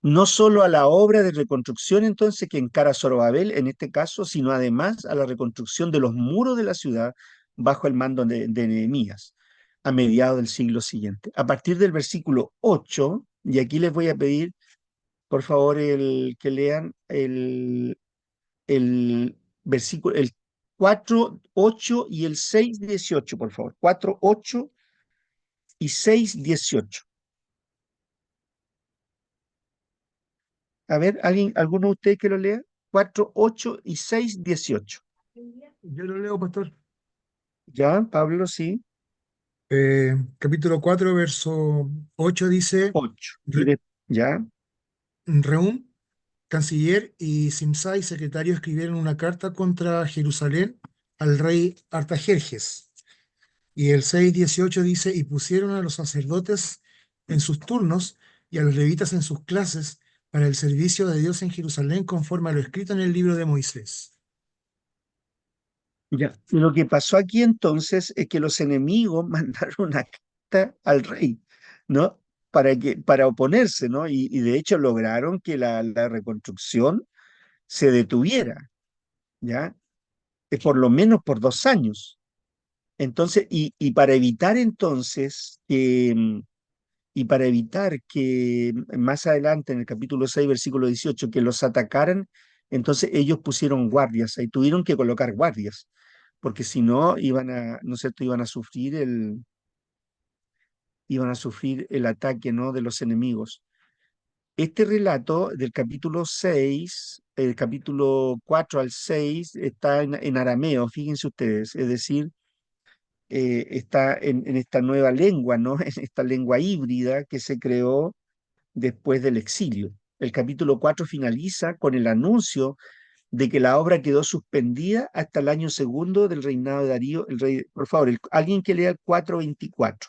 No solo a la obra de reconstrucción entonces que encara Zorobabel en este caso, sino además a la reconstrucción de los muros de la ciudad bajo el mando de Nehemías a mediados del siglo siguiente. A partir del versículo 8, y aquí les voy a pedir, por favor, que lean el versículo, el 4, 8 y el 6, 18, por favor. 4, 8 y 6, 18. A ver, alguno de ustedes que lo lea. 4, 8 y 6, 18. Yo lo leo, pastor. ¿Ya, Pablo? Sí. Capítulo 4, verso 8 dice: 8. "Re- ¿Ya? Rehum, canciller, y Simsai, secretario, escribieron una carta contra Jerusalén al rey Artajerjes, Y el 6:18 dice, y pusieron a los sacerdotes en sus turnos y a los levitas en sus clases para el servicio de Dios en Jerusalén conforme a lo escrito en el libro de Moisés. Ya. Lo que pasó aquí entonces es que los enemigos mandaron una carta al rey, ¿no? Para oponerse, ¿no? Y de hecho lograron que la reconstrucción se detuviera, ¿ya? Por lo menos por 2 años. Entonces, y para evitar entonces y para evitar que más adelante en el capítulo 6, versículo 18, que los atacaran, entonces ellos pusieron guardias, ahí tuvieron que colocar guardias, porque si no iban a, ¿no es cierto?, iban a sufrir el ataque, ¿no?, de los enemigos. Este relato del capítulo 6, el capítulo 4 al 6, está en arameo, fíjense ustedes, es decir, está en esta nueva lengua, ¿no? En esta lengua híbrida que se creó después del exilio. El capítulo 4 finaliza con el anuncio de que la obra quedó suspendida hasta el año segundo del reinado de Darío, el rey. Por favor, alguien que lea el 4:24.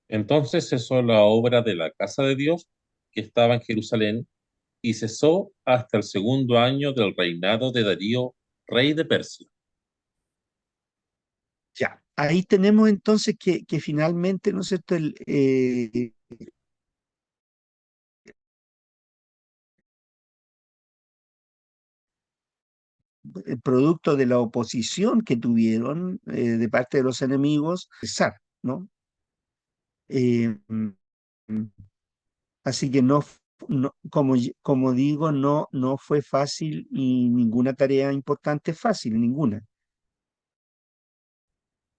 Entonces cesó la obra de la casa de Dios que estaba en Jerusalén y cesó hasta el segundo año del reinado de Darío, rey de Persia. Ya, ahí tenemos entonces que finalmente, ¿no es cierto?, el producto de la oposición que tuvieron de parte de los enemigos, cesar, ¿no? Eh, mm, Así que como digo, no fue fácil y ninguna tarea importante es fácil, ninguna.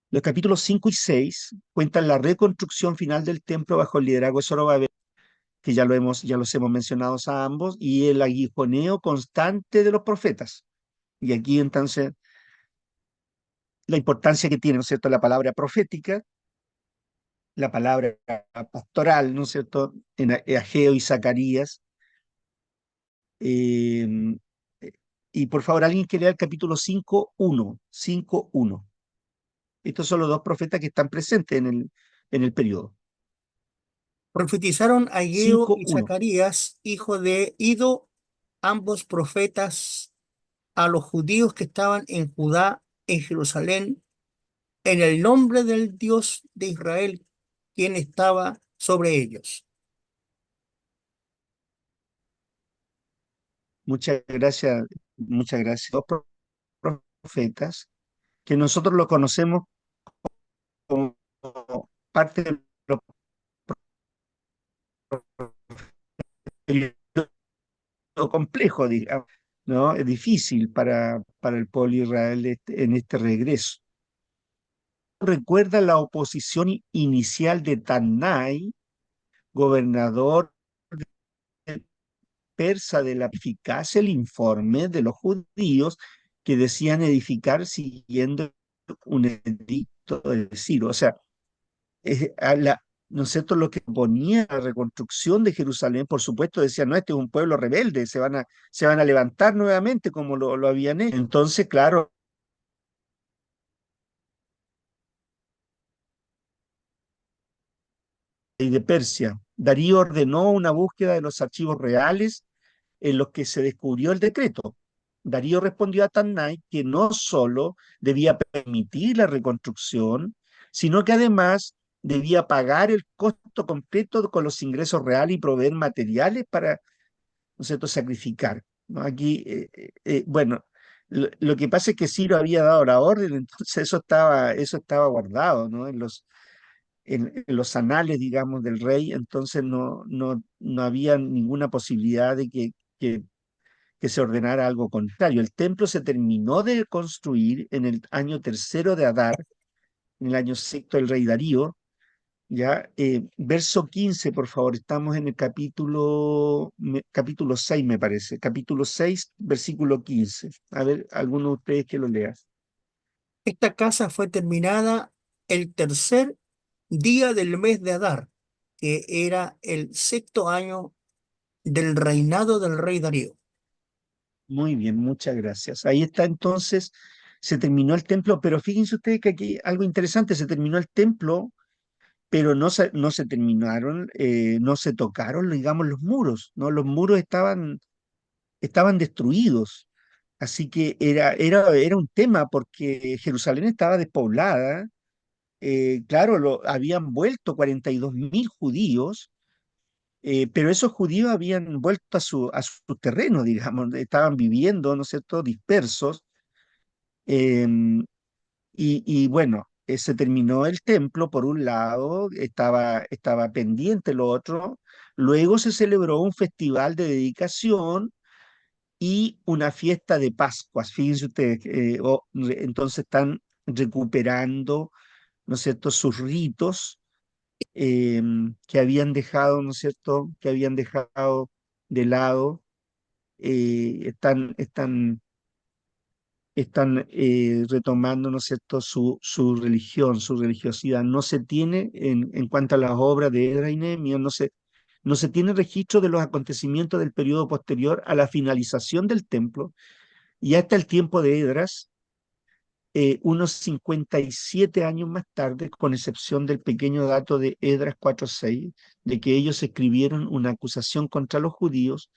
Los capítulos 5 y 6 cuentan la reconstrucción final del templo bajo el liderazgo de Zorobabel, que ya los hemos mencionado a ambos, y el aguijoneo constante de los profetas. Y aquí entonces la importancia que tiene, ¿no es cierto?, la palabra profética, la palabra pastoral, ¿no es cierto?, en Ageo y Zacarías. Eh, y por favor, alguien que lea el capítulo 5:1. 5:1. Estos son los dos profetas que están presentes en el periodo. Profetizaron Ageo y 5:1. Zacarías, hijo de Ido, ambos profetas, a los judíos que estaban en Judá, en Jerusalén, en el nombre del Dios de Israel, quien estaba sobre ellos. Muchas gracias, muchas gracias. Dos profetas que nosotros lo conocemos como parte de lo complejo, digamos, ¿no? Es difícil para el pueblo de Israel en este regreso. Recuerda la oposición inicial de Tannai, gobernador persa, de la eficacia el informe de los judíos que decían edificar siguiendo un edicto de Ciro. O sea, ¿no es cierto?, lo que ponía la reconstrucción de Jerusalén, por supuesto, decían, no, este es un pueblo rebelde, se van a levantar nuevamente como lo habían hecho. Entonces, claro, y de Persia, Darío ordenó una búsqueda de los archivos reales en los que se descubrió el decreto. Darío respondió a Tannai que no solo debía permitir la reconstrucción, sino que además debía pagar el costo completo con los ingresos reales y proveer materiales para, ¿no es cierto?, sacrificar, ¿no? Aquí, bueno, lo que pasa es que Ciro había dado la orden, entonces eso estaba guardado, ¿no?, en los anales, digamos, del rey, entonces no había ninguna posibilidad de que se ordenara algo contrario. El templo se terminó de construir en el año tercero de Adar, en el año sexto del rey Darío. Ya, verso 15, por favor, estamos en el capítulo 6, me parece. Capítulo 6, versículo 15. A ver, alguno de ustedes que lo lea. Esta casa fue terminada el tercer día del mes de Adar, que era el sexto año del reinado del rey Darío. Muy bien, muchas gracias. Ahí está entonces, se terminó el templo, pero fíjense ustedes que aquí algo interesante, se terminó el templo, pero no se terminaron, no se tocaron, digamos, los muros, ¿no? Los muros estaban destruidos. Así que era un tema porque Jerusalén estaba despoblada. Claro, habían vuelto 42.000 judíos, pero esos judíos habían vuelto a su terreno, digamos, estaban viviendo, ¿no es cierto?, dispersos. em, y bueno, se terminó el templo por un lado, estaba pendiente lo otro. Luego se celebró un festival de dedicación y una fiesta de Pascuas. Fíjense ustedes, entonces están recuperando, ¿no es cierto?, sus ritos, que habían dejado, ¿no es cierto?, que habían dejado de lado. Están retomando, ¿no es cierto?, su religión, su religiosidad. No se tiene, en cuanto a las obras de Esdras y Nehemías, no se tiene registro de los acontecimientos del periodo posterior a la finalización del templo y hasta el tiempo de Esdras, unos 57 años más tarde, con excepción del pequeño dato de Esdras 4:6, de que ellos escribieron una acusación contra los judíos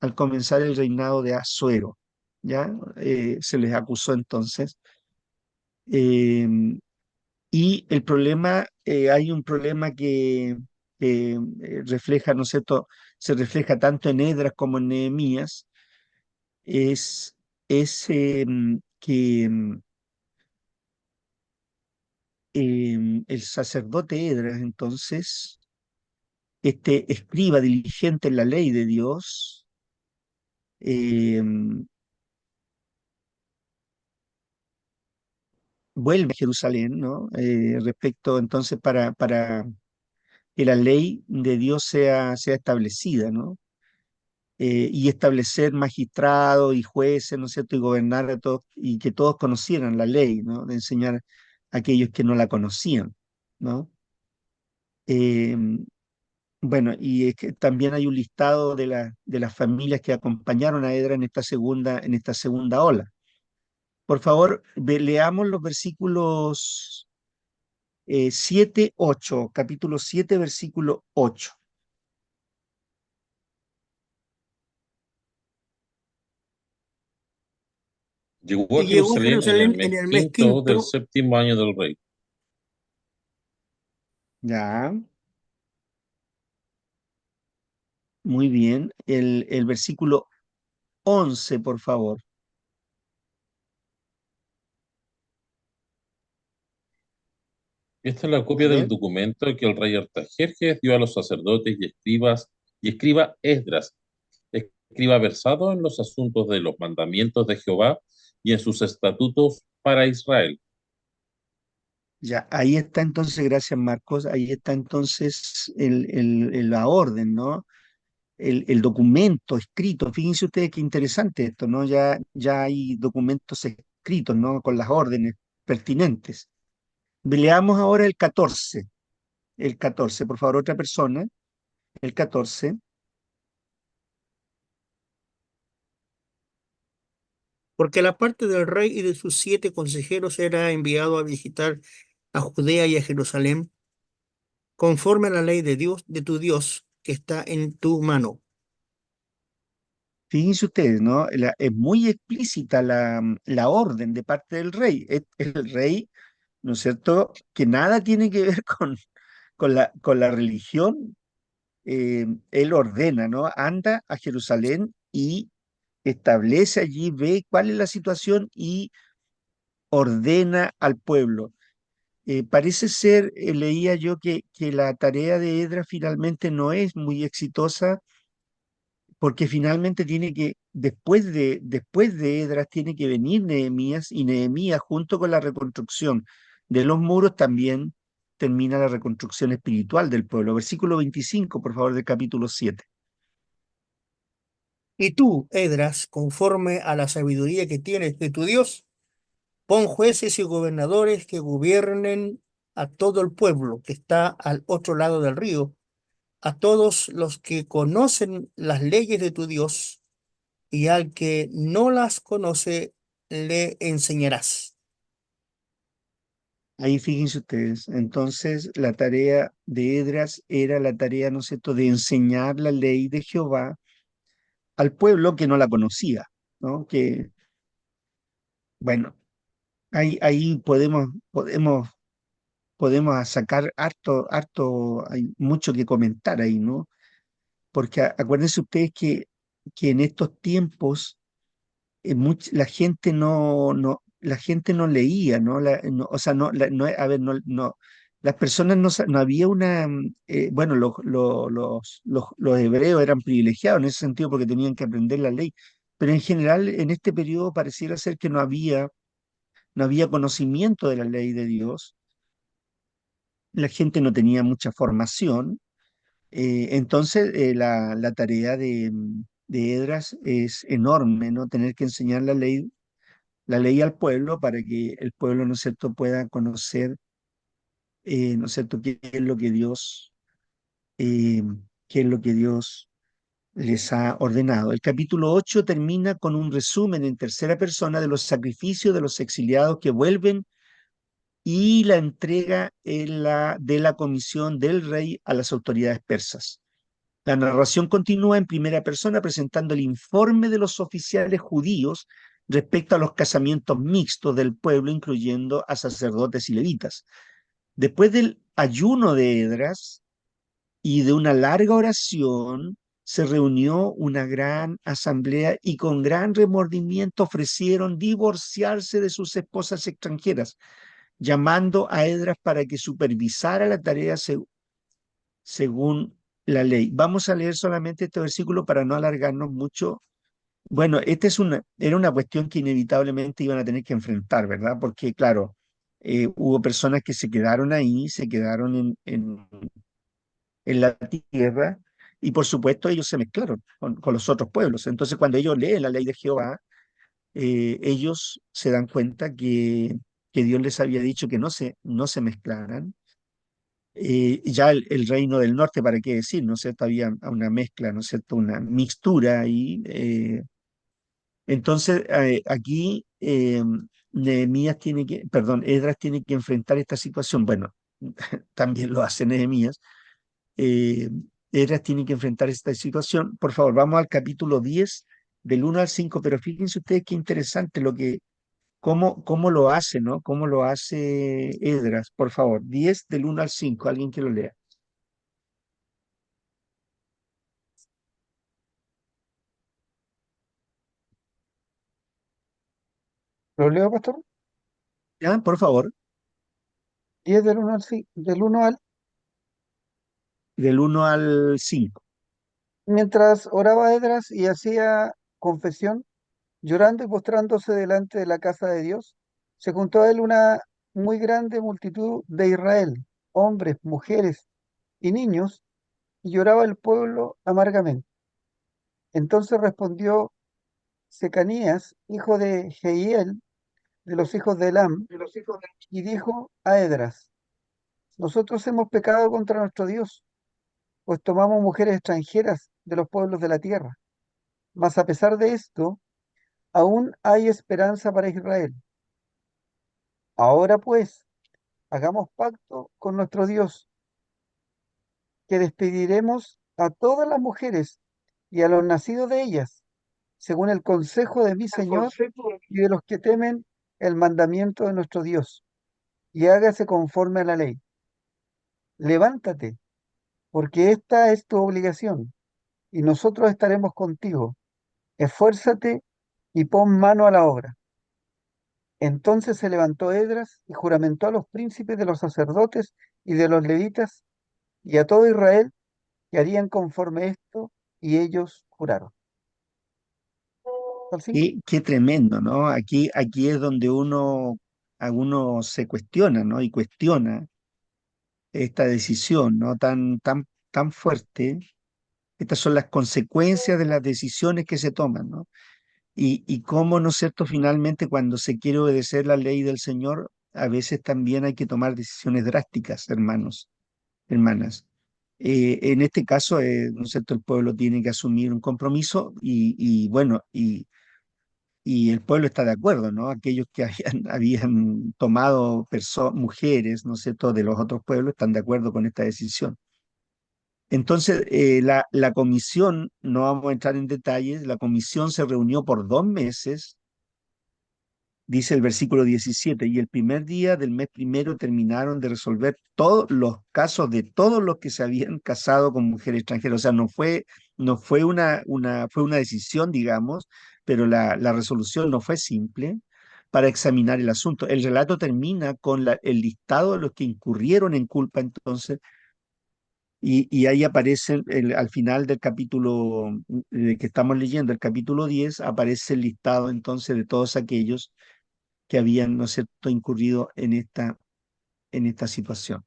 al comenzar el reinado de Asuero. ¿Ya? Se les acusó entonces. Y el problema, hay un problema que refleja, ¿no es cierto?, se refleja tanto en Esdras como en Nehemías, es que el sacerdote Esdras, entonces, este escriba diligente en la ley de Dios, em, vuelve a Jerusalén, ¿no? Respecto, entonces, para que la ley de Dios sea establecida, ¿no? Y establecer magistrados y jueces, ¿no es cierto?, y gobernar a todos, y que todos conocieran la ley, ¿no?, de enseñar a aquellos que no la conocían, ¿no? Em, Bueno, y es que también hay un listado de las familias que acompañaron a Edra en esta segunda ola. Por favor, leamos los versículos 7, 8, capítulo 7, versículo 8. Llegó a Y llegó a Jerusalén en el Jerusalén mes en el mes quinto del quinto. séptimo año del rey. Ya, muy bien. El versículo 11, por favor. Esta es la A copia del ver, documento que el rey Artajerjes dio a los sacerdotes y escribas y escriba Esdras, escriba versado en los asuntos de los mandamientos de Jehová y en sus estatutos para Israel. ya, ahí está entonces, gracias Marcos, ahí está entonces la orden, ¿no? El documento escrito. Fíjense ustedes qué interesante esto, ¿no? Ya hay documentos escritos, ¿no?, con las órdenes pertinentes. Leamos ahora el 14. El 14, por favor, otra persona. El 14. Porque la parte del rey y de sus 7 consejeros era enviado a visitar a Judea y a Jerusalén, conforme a la ley de Dios, de tu Dios, que está en tu mano. Fíjense ustedes, ¿no? Es muy explícita la orden de parte del rey. Es el rey, ¿no es cierto?, que nada tiene que ver con la religión. Él ordena, ¿no? Anda a Jerusalén y establece allí, ve cuál es la situación y ordena al pueblo. Parece ser, leía yo, que la tarea de Edra finalmente no es muy exitosa, porque finalmente después de Edras tiene que venir Nehemías, y Nehemías, junto con la reconstrucción de los muros, también termina la reconstrucción espiritual del pueblo. Versículo 25, por favor, del capítulo 7. Y tú, Edras, conforme a la sabiduría que tienes de tu Dios, pon jueces y gobernadores que gobiernen a todo el pueblo que está al otro lado del río, a todos los que conocen las leyes de tu Dios, y al que no las conoce le enseñarás. Ahí fíjense ustedes, entonces la tarea de Edras era la tarea, ¿no es cierto?, de enseñar la ley de Jehová al pueblo que no la conocía, ¿no? Que, bueno, ahí podemos sacar harto, hay mucho que comentar ahí, ¿no? Porque acuérdense ustedes que en estos tiempos la gente no leía, ¿no? O sea, a ver, las personas no había bueno, los hebreos eran privilegiados en ese sentido porque tenían que aprender la ley, pero en general en este periodo pareciera ser que no había conocimiento de la ley de Dios, la gente no tenía mucha formación, entonces la tarea de Edras es enorme, ¿no? Tener que enseñar la ley al pueblo para que el pueblo, ¿no es cierto?, pueda conocer, ¿no es cierto?, eh, qué es lo que Dios les ha ordenado. El capítulo 8 termina con un resumen en tercera persona de los sacrificios de los exiliados que vuelven y la entrega de la comisión del rey a las autoridades persas. La narración continúa en primera persona presentando el informe de los oficiales judíos respecto a los casamientos mixtos del pueblo, incluyendo a sacerdotes y levitas. Después del ayuno de Edras y de una larga oración, se reunió una gran asamblea y con gran remordimiento ofrecieron divorciarse de sus esposas extranjeras, llamando a Edras para que supervisara la tarea según la ley. Vamos a leer solamente este versículo para no alargarnos mucho. Bueno, era una cuestión que inevitablemente iban a tener que enfrentar, ¿verdad? Porque, claro, hubo personas que se quedaron ahí, se quedaron en la tierra, y por supuesto ellos se mezclaron con los otros pueblos. Entonces, cuando ellos leen la ley de Jehová, ellos se dan cuenta que Dios les había dicho que no se mezclaran. Ya el reino del norte, ¿para qué decir? ¿No es cierto? Había una mezcla, ¿no es cierto? Una mixtura ahí. Entonces, aquí Esdras tiene que enfrentar esta situación. Bueno, también lo hace Nehemías. eh, Esdras tiene que enfrentar esta situación. Por favor, vamos al capítulo 10, del 1 al 5, pero fíjense ustedes qué interesante cómo lo hace, ¿no? Cómo lo hace Esdras. Por favor, 10 del 1 al 5, alguien que lo lea. ¿Lo leo, pastor? ¿Ya? Por favor, 10 del 1 al. del 1 al 5. Mientras oraba Edras y hacía confesión, llorando y postrándose delante de la casa de Dios, se juntó a él una muy grande multitud de Israel, hombres, mujeres y niños, y lloraba el pueblo amargamente. Entonces respondió Secanías, hijo de Jehiel, de los hijos de Elam, y dijo a Edras: Nosotros hemos pecado contra nuestro Dios, pues tomamos mujeres extranjeras de los pueblos de la tierra. Mas a pesar de esto, aún hay esperanza para Israel. Ahora pues, hagamos pacto con nuestro Dios, que despediremos a todas las mujeres y a los nacidos de ellas, según el consejo de mi Señor y de los que temen el mandamiento de nuestro Dios, y hágase conforme a la ley. Levántate, porque esta es tu obligación, y nosotros estaremos contigo. Esfuérzate y pon mano a la obra. Entonces se levantó Esdras y juramentó a los príncipes de los sacerdotes y de los levitas y a todo Israel que harían conforme esto, y ellos juraron. ¿Al 5? Qué tremendo, ¿no? Aquí es donde uno se cuestiona, ¿no? Y cuestiona esta decisión, ¿no? Tan fuerte. Estas son las consecuencias de las decisiones que se toman, ¿no? Y cómo, ¿no es cierto?, finalmente cuando se quiere obedecer la ley del Señor, a veces también hay que tomar decisiones drásticas, hermanos, hermanas. En este caso, ¿no es cierto? El pueblo tiene que asumir un compromiso y bueno, y el pueblo está de acuerdo, ¿no? Aquellos que habían tomado mujeres, ¿no es cierto?, de los otros pueblos están de acuerdo con esta decisión. Entonces, la comisión, no vamos a entrar en detalles, la comisión se reunió por 2 meses, dice el versículo 17, y el primer día del mes primero terminaron de resolver todos los casos de todos los que se habían casado con mujeres extranjeras. O sea, no fue fue una decisión, digamos, pero la resolución no fue simple para examinar el asunto. El relato termina con el listado de los que incurrieron en culpa entonces y ahí aparece, al final del capítulo que estamos leyendo, el capítulo 10, aparece el listado entonces de todos aquellos que habían, ¿no es cierto?, incurrido en esta situación.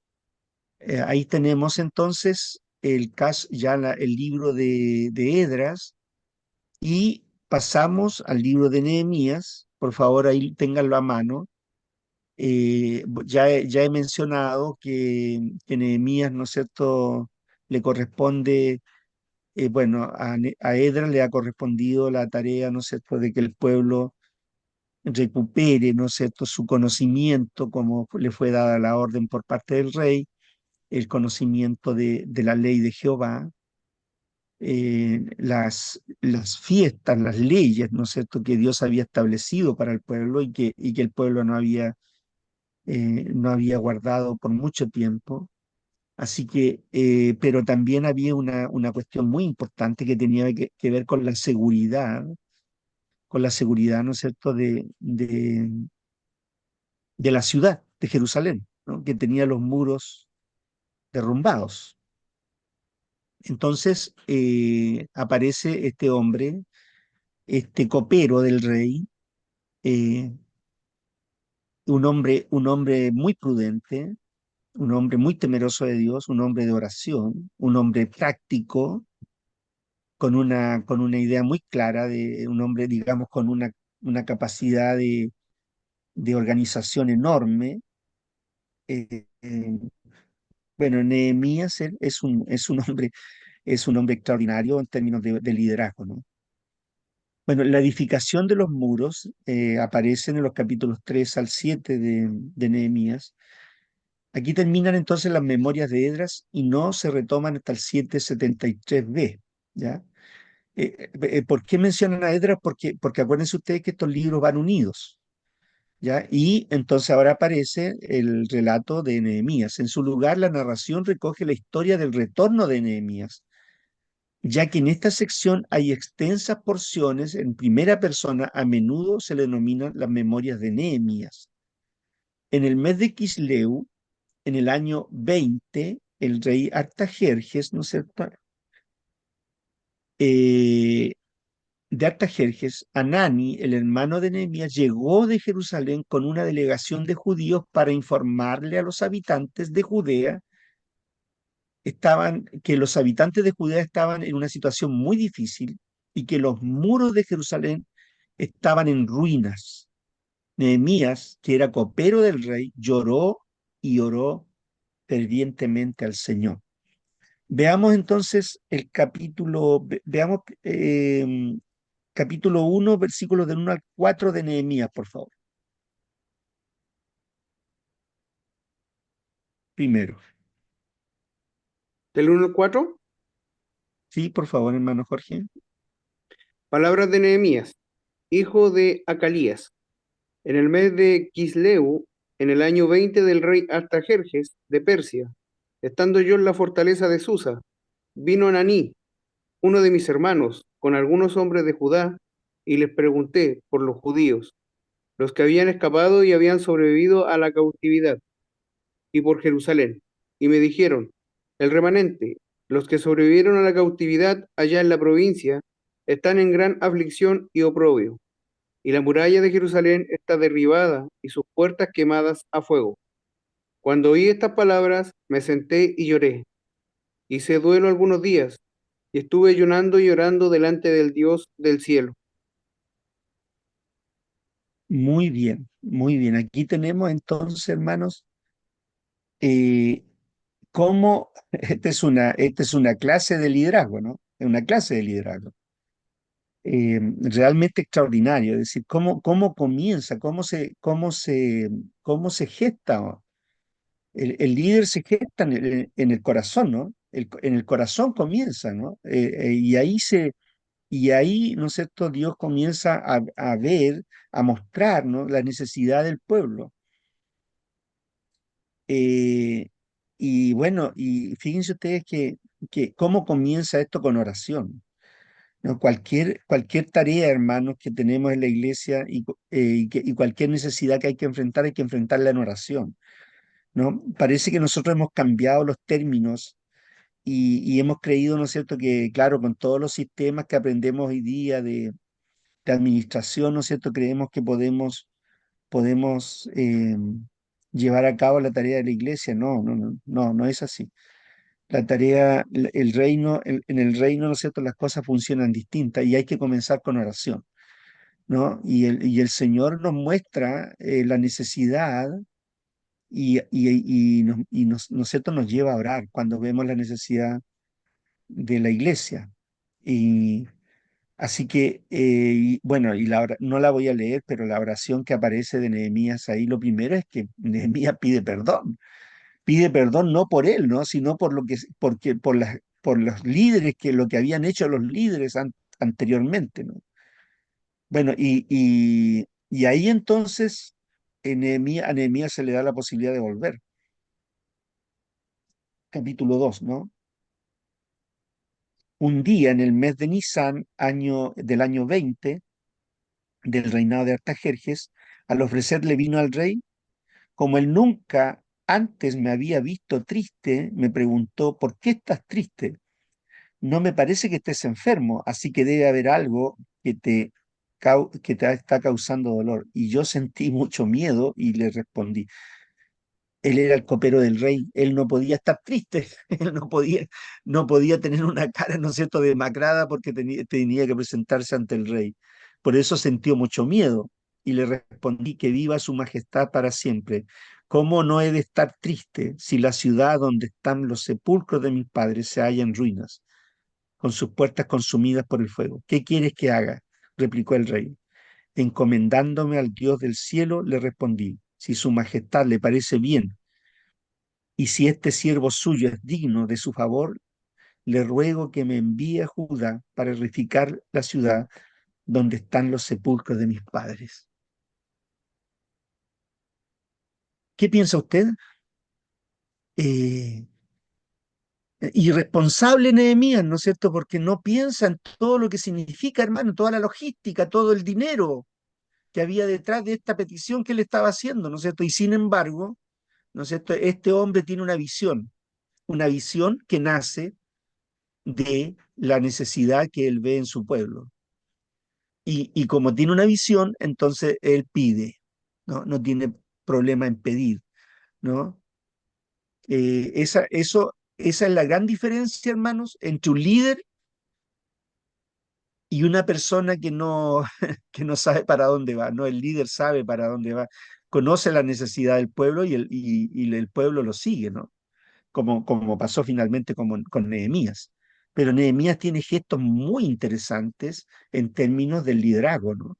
Ahí tenemos entonces el caso, ya el libro de Esdras, y pasamos al libro de Nehemías. Por favor, ahí ténganlo a mano. Ya he mencionado que Nehemías, ¿no es cierto?, le corresponde, bueno, a Esdras le ha correspondido la tarea, ¿no es cierto?, de que el pueblo recupere, ¿no es cierto?, su conocimiento, como le fue dada la orden por parte del rey, el conocimiento de la ley de Jehová, las fiestas, las leyes, ¿no es cierto?, que Dios había establecido para el pueblo y que el pueblo no había guardado por mucho tiempo. Así que, pero también había una cuestión muy importante que tenía que ver con la seguridad, ¿no es cierto?, de la ciudad de Jerusalén, ¿no?, que tenía los muros derrumbados. Entonces aparece este hombre, este copero del rey, eh, un hombre muy prudente, un hombre muy temeroso de Dios, un hombre de oración, un hombre práctico, con una idea muy clara, de un hombre, digamos, con una capacidad de organización enorme. eh, eh, bueno, Nehemías es un hombre extraordinario en términos de liderazgo, ¿no? Bueno, la edificación de los muros aparece en los capítulos 3 al 7 de Nehemías. Aquí terminan entonces las memorias de Esdras y no se retoman hasta el 773b, ¿ya? ¿Por qué mencionan a Esdras? Porque acuérdense ustedes que estos libros van unidos, ¿ya? Y entonces ahora aparece el relato de Nehemías. En su lugar, la narración recoge la historia del retorno de Nehemías, ya que en esta sección hay extensas porciones en primera persona. A menudo se le denominan las memorias de Nehemías. En el mes de Quisleu, en el año 20, el rey Artajerjes, ¿no es cierto?, eh, de Artajerjes, Anani, el hermano de Nehemías, llegó de Jerusalén con una delegación de judíos para informarle a los habitantes de Judea que los habitantes de Judea estaban en una situación muy difícil y que los muros de Jerusalén estaban en ruinas. Nehemías, que era copero del rey, lloró y oró fervientemente al Señor. Veamos entonces el capítulo, veamos capítulo 1, versículos del 1 al 4 de Nehemías, por favor. Primero. Del 1 al 4, Sí, por favor, hermano Jorge. palabras de Nehemías, hijo de Acalías. En el mes de Quisleu, en el año 20 del rey Artajerjes de Persia, estando yo en la fortaleza de Susa, vino Ananí, uno de mis hermanos, con algunos hombres de Judá, y les pregunté por los judíos, los que habían escapado y habían sobrevivido a la cautividad, y por Jerusalén. Y me dijeron, el remanente, los que sobrevivieron a la cautividad allá en la provincia, están en gran aflicción y oprobio, y la muralla de Jerusalén está derribada y sus puertas quemadas a fuego. Cuando oí estas palabras, me senté y lloré. Hice duelo algunos días, y estuve ayunando y orando delante del Dios del cielo. Muy bien, muy bien. Aquí tenemos entonces, hermanos, eh, cómo, esta es una clase de liderazgo, ¿no? Es una clase de liderazgo. Realmente extraordinario, es decir, cómo comienza, cómo se gesta. El líder se gesta en el corazón, ¿no? En el corazón comienza, ¿no? Y ahí, ¿no es cierto?, Dios comienza a ver, a mostrar, ¿no?, la necesidad del pueblo. Eh, y bueno, y fíjense ustedes que cómo comienza esto con oración, ¿no? Cualquier tarea, hermanos, que tenemos en la iglesia y cualquier necesidad que hay que enfrentarla en oración, ¿no? Parece que nosotros hemos cambiado los términos y hemos creído, ¿no es cierto?, que, claro, con todos los sistemas que aprendemos hoy día de administración, ¿no es cierto?, creemos que podemos llevar a cabo la tarea de la iglesia. No, no, no, no, no es así. La tarea, el reino, en el reino, ¿no es cierto?, las cosas funcionan distintas y hay que comenzar con oración, ¿no? Y el Señor nos muestra la necesidad ¿no es cierto?, nos lleva a orar cuando vemos la necesidad de la iglesia. Y así que, bueno, no la voy a leer, pero la oración que aparece de Nehemías ahí, lo primero es que Nehemías pide perdón. Pide perdón no por él, ¿no?, sino por los líderes, lo que habían hecho los líderes anteriormente, ¿no? Bueno, y ahí entonces a Nehemías se le da la posibilidad de volver. Capítulo 2, ¿no? Un día en el mes de Nisan, del año 20 del reinado de Artajerjes, al ofrecerle vino al rey, como él nunca antes me había visto triste, me preguntó: ¿por qué estás triste? No me parece que estés enfermo, así que debe haber algo que te está causando dolor. Y yo sentí mucho miedo y le respondí: él era el copero del rey, él no podía estar triste, él no podía tener una cara, ¿no es cierto?, demacrada porque tenía que presentarse ante el rey. Por eso sintió mucho miedo y le respondí: que viva su majestad para siempre. ¿Cómo no he de estar triste si la ciudad donde están los sepulcros de mis padres se halla en ruinas, con sus puertas consumidas por el fuego? ¿Qué quieres que haga?, replicó el rey. Encomendándome al Dios del cielo, le respondí: si su majestad le parece bien, y si este siervo suyo es digno de su favor, le ruego que me envíe a Judá para edificar la ciudad donde están los sepulcros de mis padres. ¿Qué piensa usted? Eh, Irresponsable Nehemías, ¿no es cierto? Porque no piensa en todo lo que significa, hermano, toda la logística, todo el dinero que había detrás de esta petición que él estaba haciendo, ¿no es cierto? Y sin embargo, ¿no es cierto?, este hombre tiene una visión que nace de la necesidad que él ve en su pueblo. Y como tiene una visión, entonces él pide, ¿no? No tiene problema en pedir, ¿no? Esa es la gran diferencia, hermanos, entre un líder y una persona que no sabe para dónde va, ¿no? El líder sabe para dónde va, conoce la necesidad del pueblo y el pueblo lo sigue, ¿no? Como pasó finalmente con Nehemías. Pero Nehemías tiene gestos muy interesantes en términos del liderazgo, ¿no?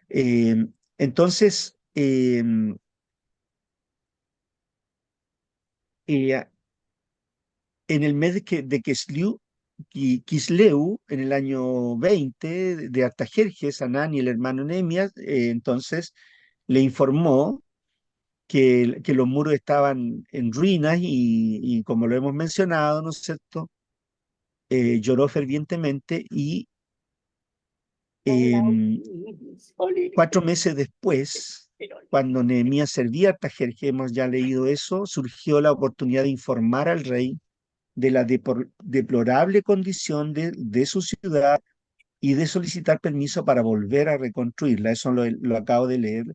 Eh, entonces, eh, en el mes de Kisleu, en el año 20 de Artajerjes, Anán, el hermano Nehemías, entonces le informó que los muros estaban en ruinas y como lo hemos mencionado, ¿no es cierto?, lloró fervientemente y em, 4 meses después, cuando Nehemías servía a Artajerjes, hemos ya leído eso, surgió la oportunidad de informar al rey de la deplorable condición de su ciudad y de solicitar permiso para volver a reconstruirla. Eso lo acabo de leer.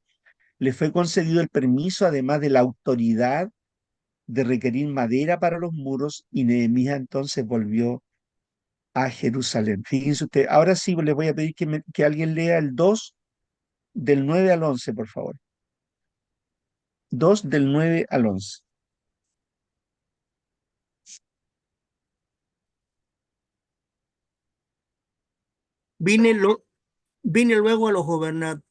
Le fue concedido el permiso, además de la autoridad de requerir madera para los muros, y Nehemías entonces volvió a Jerusalén. Fíjense usted, ahora sí les voy a pedir que alguien lea el 2 del 9 al 11, por favor. 2 del 9 al 11. Vine, lo, vine luego a los gobernadores,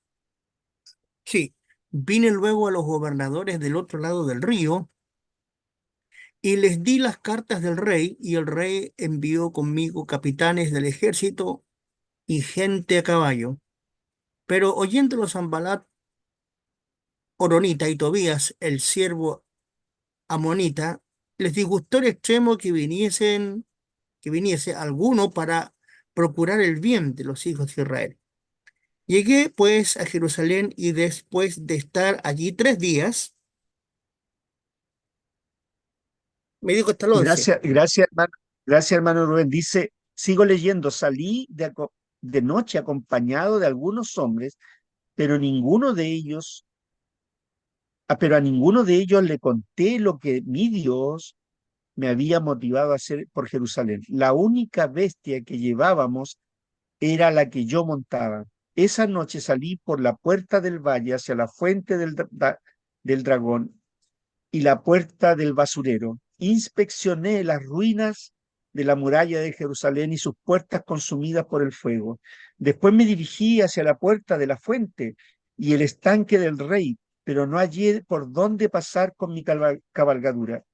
sí, vine luego a los gobernadores del otro lado del río y les di las cartas del rey, y el rey envió conmigo capitanes del ejército y gente a caballo. Pero oyéndolo Sanbalat, Horonita y Tobías, el siervo amonita, les disgustó el extremo que viniese alguno para procurar el bien de los hijos de Israel. Llegué pues a Jerusalén, y después de estar allí 3 días, me dijo hasta el 11. Gracias, hermano Rubén. Dice, sigo leyendo, salí de noche acompañado de algunos hombres, pero pero a ninguno de ellos le conté lo que mi Dios me había motivado a hacer por Jerusalén. La única bestia que llevábamos era la que yo montaba. Esa noche salí por la puerta del valle hacia la fuente del dragón y la puerta del basurero. Inspeccioné las ruinas de la muralla de Jerusalén y sus puertas consumidas por el fuego. Después me dirigí hacia la puerta de la fuente y el estanque del rey, pero no hallé por dónde pasar con mi cabalgadura.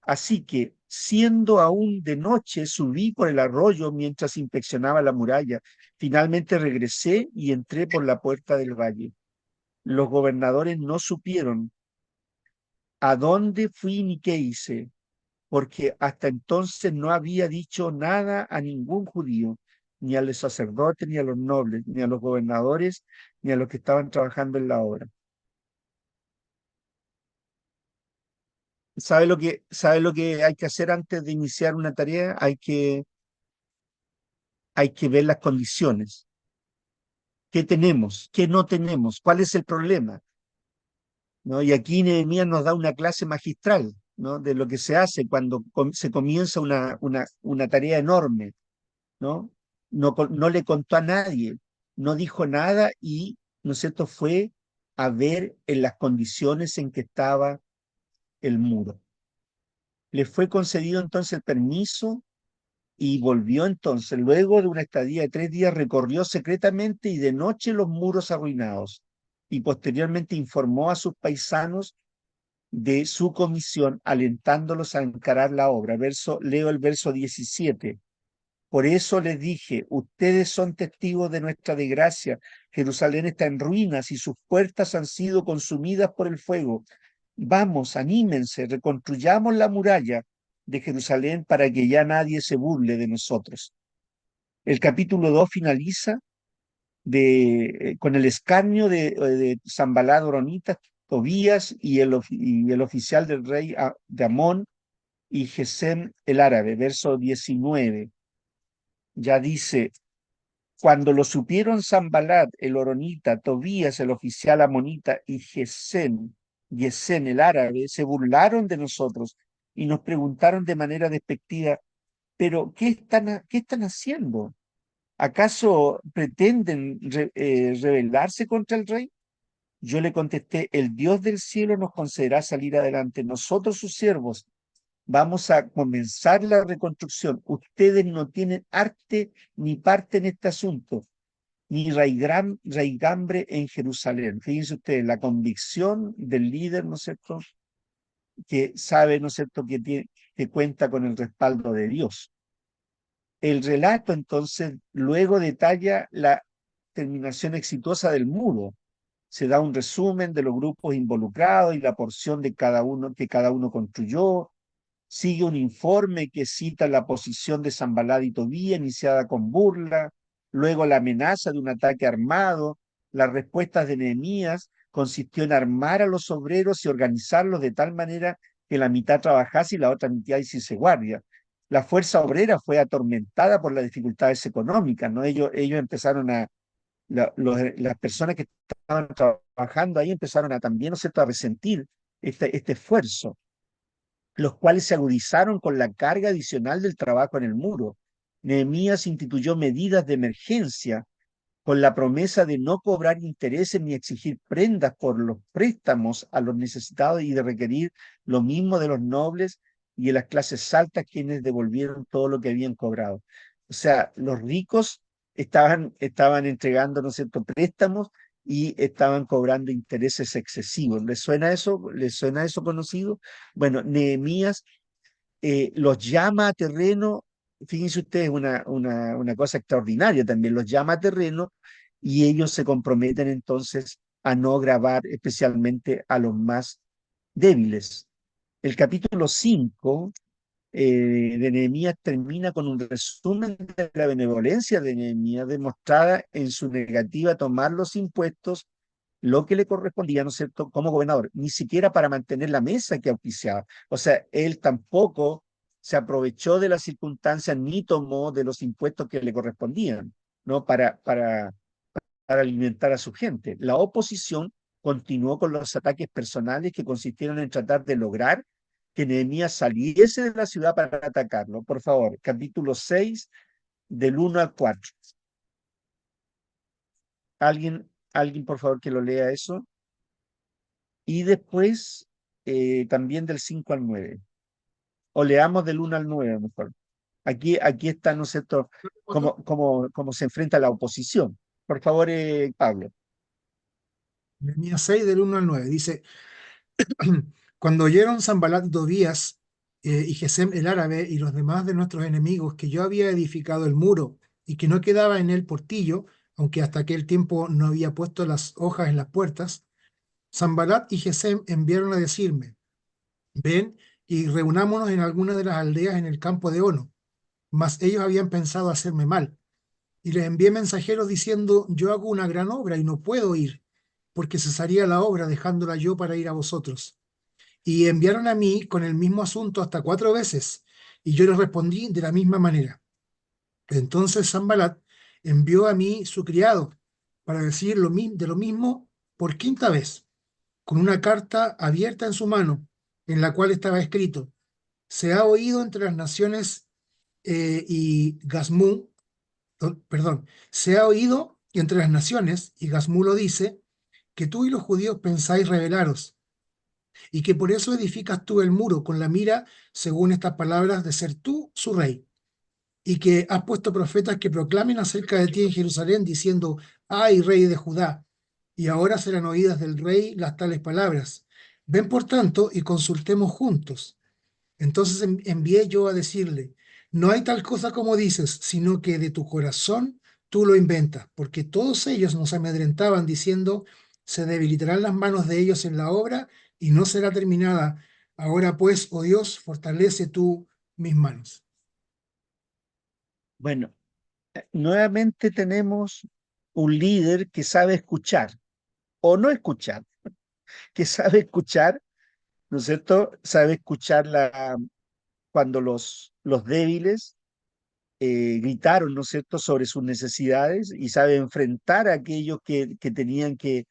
Así que, siendo aún de noche, subí por el arroyo mientras inspeccionaba la muralla. Finalmente regresé y entré por la puerta del valle. Los gobernadores no supieron a dónde fui ni qué hice, porque hasta entonces no había dicho nada a ningún judío, ni a los sacerdotes, ni a los nobles, ni a los gobernadores, ni a los que estaban trabajando en la obra. ¿Sabe lo que hay que hacer antes de iniciar una tarea? Hay que ver las condiciones. ¿Qué tenemos? ¿Qué no tenemos? ¿Cuál es el problema? ¿No? Y aquí Nehemías nos da una clase magistral, ¿no? De lo que se hace cuando se comienza una tarea enorme, ¿no? No le contó a nadie, no dijo nada y, ¿no es cierto?, fue a ver en las condiciones en que estaba el muro. Le fue concedido entonces el permiso y volvió entonces. Luego de una estadía de 3 días, recorrió secretamente y de noche los muros arruinados y posteriormente informó a sus paisanos de su comisión, alentándolos a encarar la obra. Leo el verso 17. Por eso les dije, ustedes son testigos de nuestra desgracia. Jerusalén está en ruinas y sus puertas han sido consumidas por el fuego. Vamos, anímense, reconstruyamos la muralla de Jerusalén para que ya nadie se burle de nosotros. El capítulo 2 finaliza con el escarnio de Sanbalat, Horonita, Tobías y el oficial del rey de Amón y Gesem el árabe, verso 19. Ya dice, cuando lo supieron Sanbalat, el horonita, Tobías, el oficial amonita, y Gesem el árabe, se burlaron de nosotros y nos preguntaron de manera despectiva, pero ¿qué están haciendo? ¿Acaso pretenden rebelarse contra el rey? Yo le contesté, el Dios del cielo nos concederá salir adelante. Nosotros, sus siervos, vamos a comenzar la reconstrucción. Ustedes no tienen arte ni parte en este asunto, ni raigambre en Jerusalén. Fíjense ustedes, la convicción del líder, ¿no es cierto?, que sabe, ¿no es cierto?, que cuenta con el respaldo de Dios. El relato, entonces, luego detalla la terminación exitosa del muro. Se da un resumen de los grupos involucrados y la porción de que cada uno construyó. Sigue un informe que cita la posición de Sanbalat y Tobía, iniciada con burla, luego la amenaza de un ataque armado. Las respuestas de Nehemías consistió en armar a los obreros y organizarlos de tal manera que la mitad trabajase y la otra mitad hiciese guardia. La fuerza obrera fue atormentada por las dificultades económicas, ¿no? Ellos empezaron las personas que estaban trabajando ahí empezaron a también, ¿no es cierto?, a resentir este esfuerzo, los cuales se agudizaron con la carga adicional del trabajo en el muro. Nehemías instituyó medidas de emergencia con la promesa de no cobrar intereses ni exigir prendas por los préstamos a los necesitados y de requerir lo mismo de los nobles y de las clases altas, quienes devolvieron todo lo que habían cobrado. O sea, los ricos estaban entregando, ¿no es cierto?, préstamos y estaban cobrando intereses excesivos. ¿Les suena eso? ¿Les suena eso conocido? Bueno, Nehemías los llama a terreno, fíjense ustedes, una cosa extraordinaria también, los llama a terreno y ellos se comprometen entonces a no grabar especialmente a los más débiles. El capítulo 5 de Nehemías termina con un resumen de la benevolencia de Nehemías demostrada en su negativa a tomar los impuestos, lo que le correspondía, ¿no es cierto?, como gobernador, ni siquiera para mantener la mesa que auspiciaba. O sea, él tampoco se aprovechó de las circunstancias ni tomó de los impuestos que le correspondían, ¿no? Para alimentar a su gente. La oposición continuó con los ataques personales que consistieron en tratar de lograr que Nehemías saliese de la ciudad para atacarlo. Por favor, capítulo 6, del 1 al 4. ¿Alguien, por favor, que lo lea eso? Y después también del 5 al 9. O leamos del 1 al 9, mejor. Aquí está, ¿no es cierto?, cómo se enfrenta la oposición. Por favor, Pablo. Nehemías 6 del 1 al 9. Dice, cuando oyeron Sanballat y Tobías y Gesem el árabe y los demás de nuestros enemigos que yo había edificado el muro y que no quedaba en él portillo, aunque hasta aquel tiempo no había puesto las hojas en las puertas, Sanballat y Gesem enviaron a decirme, ven y reunámonos en alguna de las aldeas en el campo de Ono. Mas ellos habían pensado hacerme mal. Y les envié mensajeros diciendo, yo hago una gran obra y no puedo ir, porque cesaría la obra dejándola yo para ir a vosotros. Y enviaron a mí con el mismo asunto hasta 4 veces, y yo les respondí de la misma manera. Entonces Sanballat envió a mí su criado para decir de lo mismo por 5ª vez, con una carta abierta en su mano, en la cual estaba escrito, se ha oído entre las naciones y Gazmú, perdón, se ha oído entre las naciones, y Gazmú lo dice, que tú y los judíos pensáis rebelaros, y que por eso edificas tú el muro con la mira, según estas palabras, de ser tú su rey, y que has puesto profetas que proclamen acerca de ti en Jerusalén, diciendo, ay, rey de Judá, y ahora serán oídas del rey las tales palabras. Ven por tanto y consultemos juntos. Entonces envié yo a decirle, no hay tal cosa como dices, sino que de tu corazón tú lo inventas, porque todos ellos nos amedrentaban diciendo, se debilitarán las manos de ellos en la obra y no será terminada. Ahora pues, oh Dios, fortalece tú mis manos. Bueno, nuevamente tenemos un líder que sabe escuchar o no escuchar, que sabe escuchar, ¿no es cierto? Sabe escuchar cuando los débiles gritaron, ¿no es cierto?, sobre sus necesidades y sabe enfrentar a aquellos que tenían que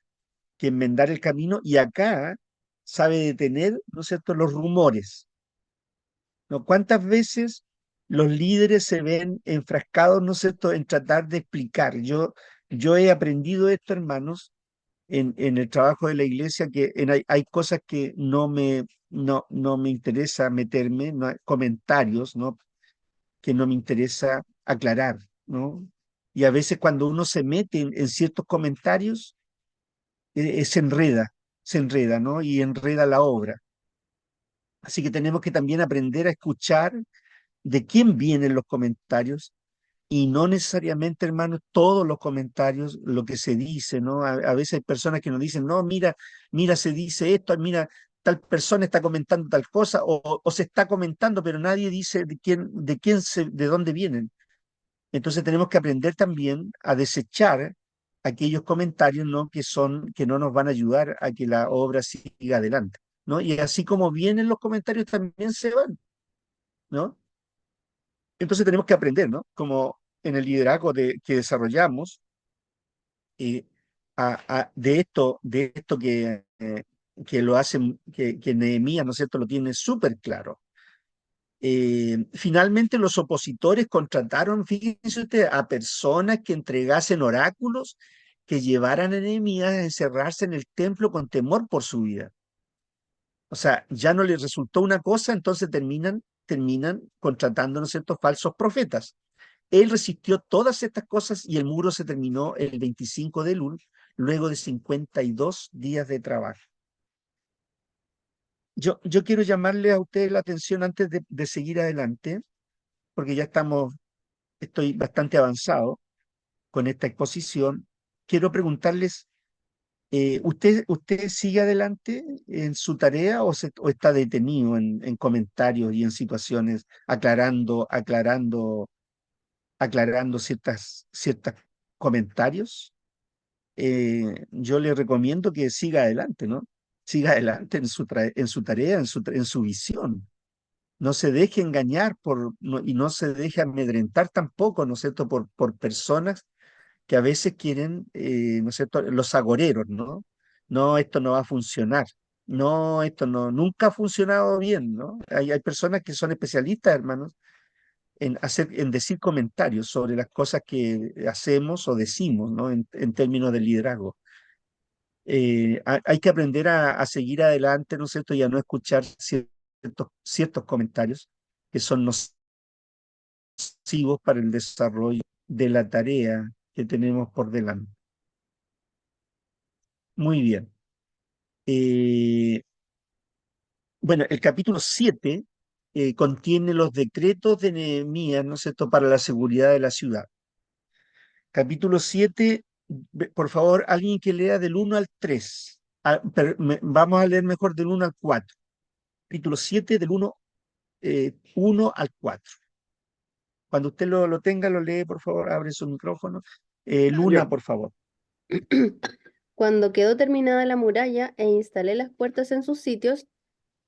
enmendar el camino y acá sabe detener, ¿no es cierto?, los rumores, ¿no? ¿Cuántas veces los líderes se ven enfrascados, ¿no es cierto?, en tratar de explicar? Yo he aprendido esto, hermanos, en el trabajo de la iglesia, que hay cosas que no me interesa meterme, no hay comentarios, ¿no?, que no me interesa aclarar, ¿no? Y a veces cuando uno se mete en ciertos comentarios, se enreda, ¿no? Y enreda la obra. Así que tenemos que también aprender a escuchar de quién vienen los comentarios y no necesariamente, hermanos, todos los comentarios, lo que se dice, ¿no? A veces hay personas que nos dicen, no, mira, se dice esto, mira, tal persona está comentando tal cosa, o se está comentando, pero nadie dice de dónde vienen. Entonces tenemos que aprender también a desechar aquellos comentarios, ¿no?, que no nos van a ayudar a que la obra siga adelante, ¿no? Y así como vienen los comentarios, también se van, ¿no? Entonces tenemos que aprender, ¿no? Como en el liderazgo que desarrollamos, eh, de esto que lo hacen, que Nehemías, ¿no es cierto?, lo tiene súper claro. Finalmente los opositores contrataron, fíjense usted, a personas que entregasen oráculos que llevaran a Nehemías a encerrarse en el templo con temor por su vida. O sea, ya no les resultó una cosa, entonces terminan contratando, ¿no es cierto?, falsos profetas. Él resistió todas estas cosas y el muro se terminó el 25 de Elul, luego de 52 días de trabajo. Yo quiero llamarle a ustedes la atención antes de seguir adelante, porque ya estoy bastante avanzado con esta exposición. Quiero preguntarles, ¿usted sigue adelante en su tarea o está detenido en comentarios y en situaciones aclarando ciertos comentarios? Yo le recomiendo que siga adelante, ¿no? Siga adelante en su tarea, en su visión. No se deje engañar y no se deje amedrentar tampoco, ¿no es cierto?, por personas que a veces quieren, ¿no es cierto?, los agoreros, ¿no? No, esto no va a funcionar. No, esto no, nunca ha funcionado bien, ¿no? Hay personas que son especialistas, hermanos, en decir comentarios sobre las cosas que hacemos o decimos, ¿no? En términos de liderazgo. Hay que aprender a seguir adelante, ¿no es cierto? Y a no escuchar ciertos comentarios que son nocivos para el desarrollo de la tarea que tenemos por delante. Muy bien. Eh, bueno, el capítulo 7 contiene los decretos de Nehemías, ¿no es cierto?, para la seguridad de la ciudad. Capítulo 7, por favor, alguien que lea del 1 al 3. Vamos a leer mejor del 1 al 4. Capítulo 7, del 1 al 4. Cuando usted lo tenga, lo lee, por favor, abre su micrófono. Luna, Ya. por favor. Cuando quedó terminada la muralla e instalé las puertas en sus sitios,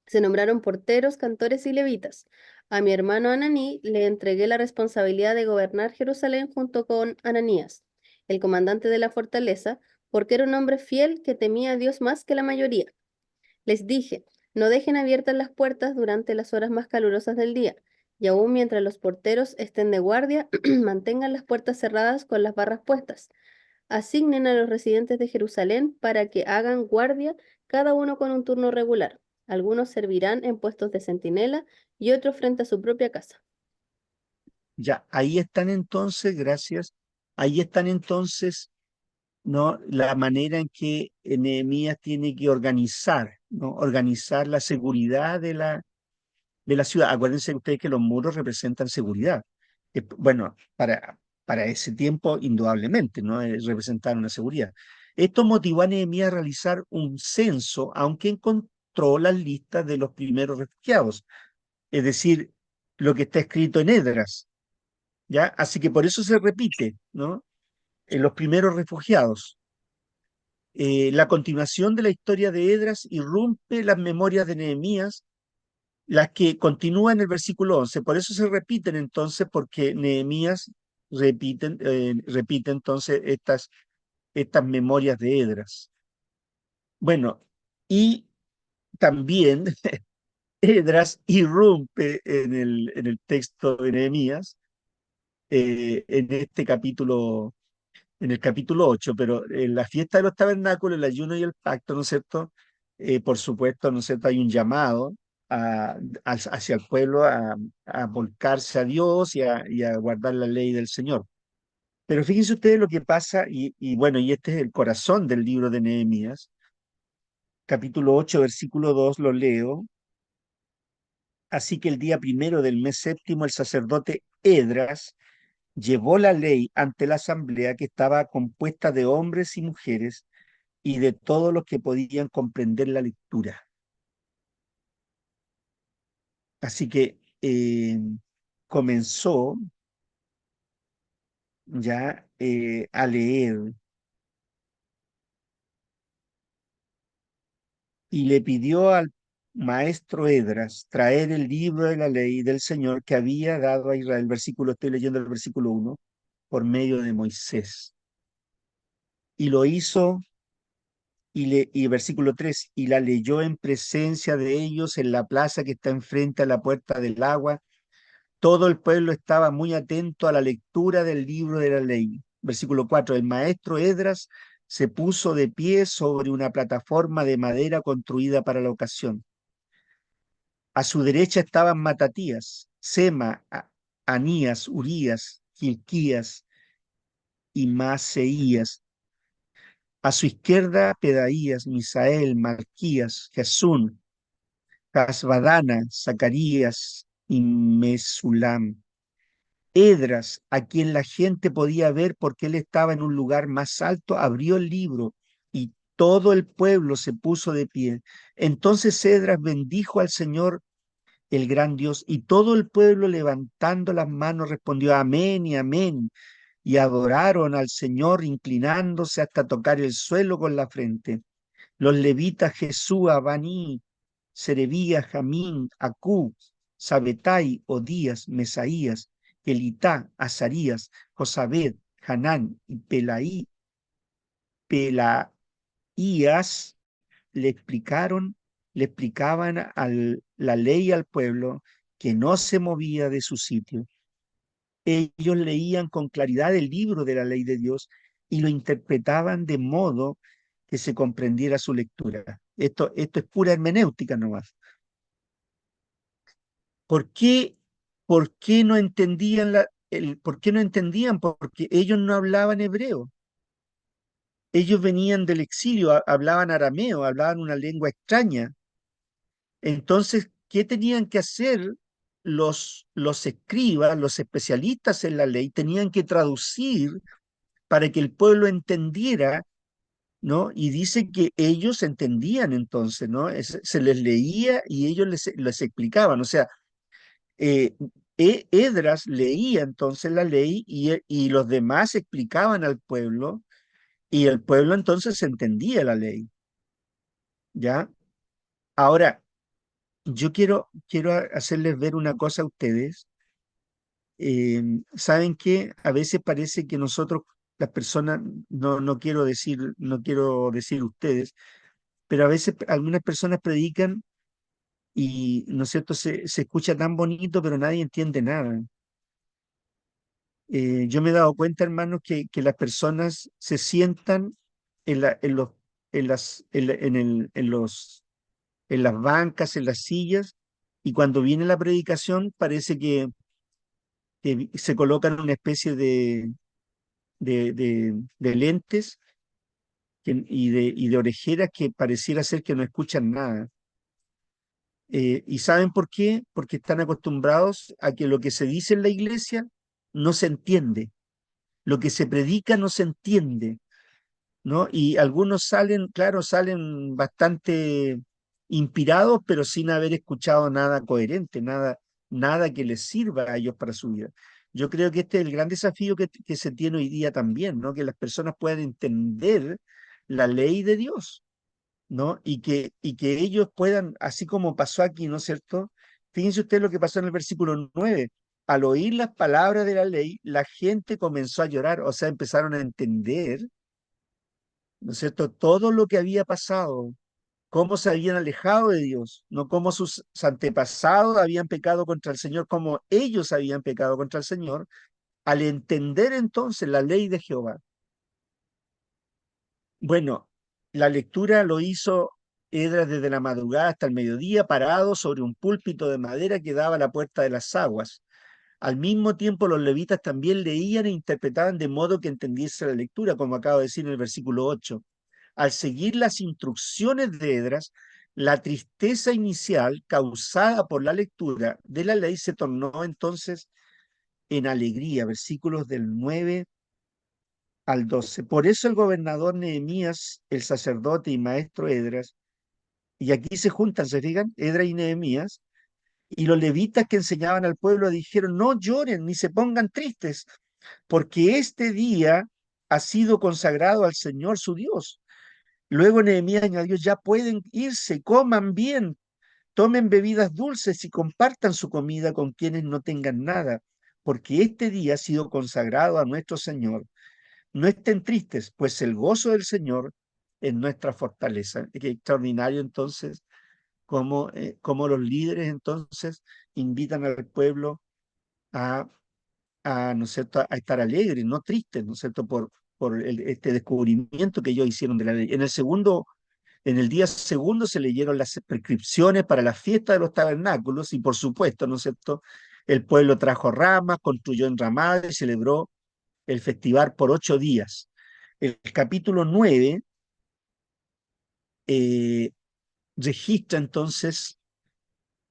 se nombraron porteros, cantores y levitas. A mi hermano Ananí le entregué la responsabilidad de gobernar Jerusalén junto con Ananías, el comandante de la fortaleza, porque era un hombre fiel que temía a Dios más que la mayoría. Les dije, no dejen abiertas las puertas durante las horas más calurosas del día, y aún mientras los porteros estén de guardia, mantengan las puertas cerradas con las barras puestas. Asignen a los residentes de Jerusalén para que hagan guardia, cada uno con un turno regular. Algunos servirán en puestos de centinela y otros frente a su propia casa. Ya, ahí están entonces, gracias. Ahí están entonces, ¿no?, la manera en que Nehemías tiene que organizar, ¿no? Organizar la seguridad de la ciudad. Acuérdense ustedes que los muros representan seguridad. Bueno, para ese tiempo, indudablemente, ¿no? Representaron una seguridad. Esto motivó a Nehemías a realizar un censo, aunque encontró las listas de los primeros refugiados, es decir, lo que está escrito en Esdras, ¿ya? Así que por eso se repite, ¿no? En los primeros refugiados. La continuación de la historia de Esdras irrumpe las memorias de Nehemías, las que continúan en el versículo 11. Por eso se repiten entonces, porque Nehemías repite entonces estas memorias de Esdras. Bueno, y también Esdras irrumpe en el texto de Nehemías, en este capítulo, en el capítulo 8, pero en la fiesta de los tabernáculos, el ayuno y el pacto, ¿no es cierto? Por supuesto, ¿no es cierto?, hay un llamado hacia el pueblo a volcarse a Dios y a guardar la ley del Señor. Pero fíjense ustedes lo que pasa, y bueno, y este es el corazón del libro de Nehemías, capítulo 8, versículo 2, lo leo. Así que el día primero del mes séptimo, el sacerdote Esdras llevó la ley ante la asamblea, que estaba compuesta de hombres y mujeres y de todos los que podían comprender la lectura. Así que comenzó ya a leer y le pidió al maestro Esdras traer el libro de la ley del Señor que había dado a Israel. Estoy leyendo el versículo 1, por medio de Moisés. Y lo hizo, y versículo 3, y la leyó en presencia de ellos en la plaza que está enfrente a la puerta del agua. Todo el pueblo estaba muy atento a la lectura del libro de la ley. Versículo 4, el maestro Esdras se puso de pie sobre una plataforma de madera construida para la ocasión. A su derecha estaban Matatías, Sema, Anías, Urías, Gilquías y Maaseías. A su izquierda, Pedaías, Misael, Malquías, Jesún, Casbadana, Zacarías y Mesulam. Edras, a quien la gente podía ver porque él estaba en un lugar más alto, abrió el libro y todo el pueblo se puso de pie. Entonces Edras bendijo al Señor, el gran Dios, y todo el pueblo levantando las manos respondió amén y amén, y adoraron al Señor inclinándose hasta tocar el suelo con la frente. Los levitas Jesúa, Baní, Serebías, Jamín, Acú, Sabetai, Odías, Mesaías, Elitá, Azarías, Josabed, Hanán y Pelaías le explicaban la ley al pueblo que no se movía de su sitio. Ellos leían con claridad el libro de la ley de Dios y lo interpretaban de modo que se comprendiera su lectura. Esto es pura hermenéutica nomás. ¿Por qué, por qué no entendían por qué no entendían? Porque ellos no hablaban hebreo. Ellos venían del exilio, hablaban arameo, hablaban una lengua extraña. Entonces, ¿qué tenían que hacer los escribas, los especialistas en la ley? Tenían que traducir para que el pueblo entendiera, ¿no? Y dice que ellos entendían entonces, ¿no? Se les leía y ellos les explicaban. O sea, eh, Edras leía entonces la ley y los demás explicaban al pueblo y el pueblo entonces entendía la ley, ¿ya? Ahora, yo quiero hacerles ver una cosa a ustedes. ¿Saben qué? A veces parece que nosotros, las personas, no quiero decir ustedes, pero a veces algunas personas predican y, ¿no es cierto?, se escucha tan bonito, pero nadie entiende nada. Yo me he dado cuenta, hermanos, que las personas se sientan en, la- en los, en las, en, la- en el- en las bancas, en las sillas, y cuando viene la predicación parece que se colocan una especie de lentes y de orejeras que pareciera ser que no escuchan nada. ¿Y saben por qué? Porque están acostumbrados a que lo que se dice en la iglesia no se entiende, lo que se predica no se entiende, ¿no? Y algunos salen, claro, salen bastante inspirados, pero sin haber escuchado nada coherente, nada que les sirva a ellos para su vida. Yo creo que este es el gran desafío que se tiene hoy día también, ¿no? Que las personas puedan entender la ley de Dios, ¿no? Y que ellos puedan, así como pasó aquí, ¿no es cierto? Fíjense ustedes lo que pasó en el versículo 9. Al oír las palabras de la ley, la gente comenzó a llorar, o sea, empezaron a entender, ¿no es cierto?, todo lo que había pasado, cómo se habían alejado de Dios, no cómo sus antepasados habían pecado contra el Señor, cómo ellos habían pecado contra el Señor, al entender entonces la ley de Jehová. Bueno, la lectura lo hizo Edras desde la madrugada hasta el mediodía, parado sobre un púlpito de madera que daba a la puerta de las aguas. Al mismo tiempo, los levitas también leían e interpretaban de modo que entendiese la lectura, como acabo de decir en el versículo 8. Al seguir las instrucciones de Edras, la tristeza inicial causada por la lectura de la ley se tornó entonces en alegría, versículos del 9 al 12. Por eso el gobernador Nehemías, el sacerdote y maestro Edras, y aquí se juntan, ¿se fijan? Edras y Nehemías, y los levitas que enseñaban al pueblo dijeron, no lloren ni se pongan tristes, porque este día ha sido consagrado al Señor su Dios. Luego Nehemías añadió, ya pueden irse, coman bien, tomen bebidas dulces y compartan su comida con quienes no tengan nada, porque este día ha sido consagrado a nuestro Señor. No estén tristes, pues el gozo del Señor es nuestra fortaleza. Qué extraordinario entonces, como los líderes entonces invitan al pueblo a, ¿no es cierto?, a estar alegres, no tristes, ¿no es cierto?, por este descubrimiento que ellos hicieron de la ley. En el día segundo se leyeron las prescripciones para la fiesta de los tabernáculos y por supuesto, ¿no es cierto?, El pueblo trajo ramas, construyó enramadas y celebró el festival por 8 días. El capítulo 9 registra entonces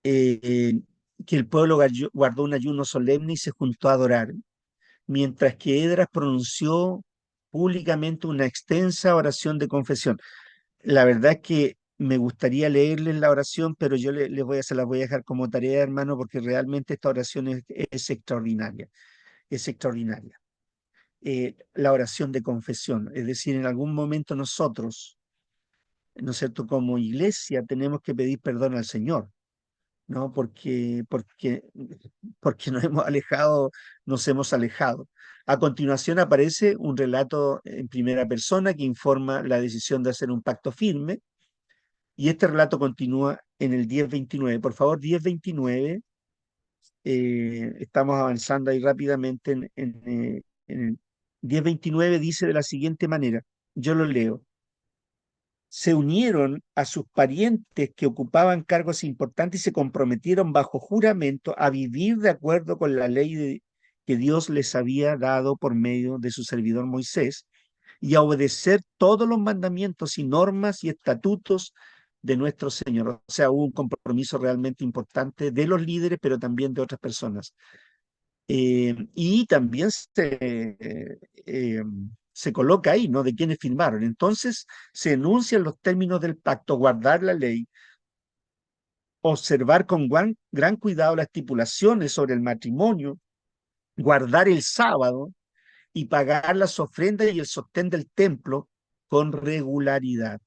que el pueblo guardó un ayuno solemne y se juntó a adorar, mientras que Edras pronunció públicamente una extensa oración de confesión. La verdad es que me gustaría leerles la oración, pero yo se las voy a dejar como tarea, hermano, porque realmente esta oración es extraordinaria, es extraordinaria. La oración de confesión, es decir, en algún momento nosotros, ¿no es cierto?, como iglesia tenemos que pedir perdón al Señor, ¿no? Porque nos hemos alejado. A continuación aparece un relato en primera persona que informa la decisión de hacer un pacto firme, y este relato continúa en el 10:29. Por favor, 10:29, estamos avanzando ahí rápidamente en el 10:29 dice de la siguiente manera, yo lo leo. Se unieron a sus parientes que ocupaban cargos importantes y se comprometieron bajo juramento a vivir de acuerdo con la ley que Dios les había dado por medio de su servidor Moisés y a obedecer todos los mandamientos y normas y estatutos de nuestro Señor. O sea, hubo un compromiso realmente importante de los líderes, pero también de otras personas. Y también se coloca ahí, ¿no? De quienes firmaron. Entonces se enuncian los términos del pacto, guardar la ley, observar con gran cuidado las estipulaciones sobre el matrimonio, guardar el sábado y pagar las ofrendas y el sostén del templo con regularidad.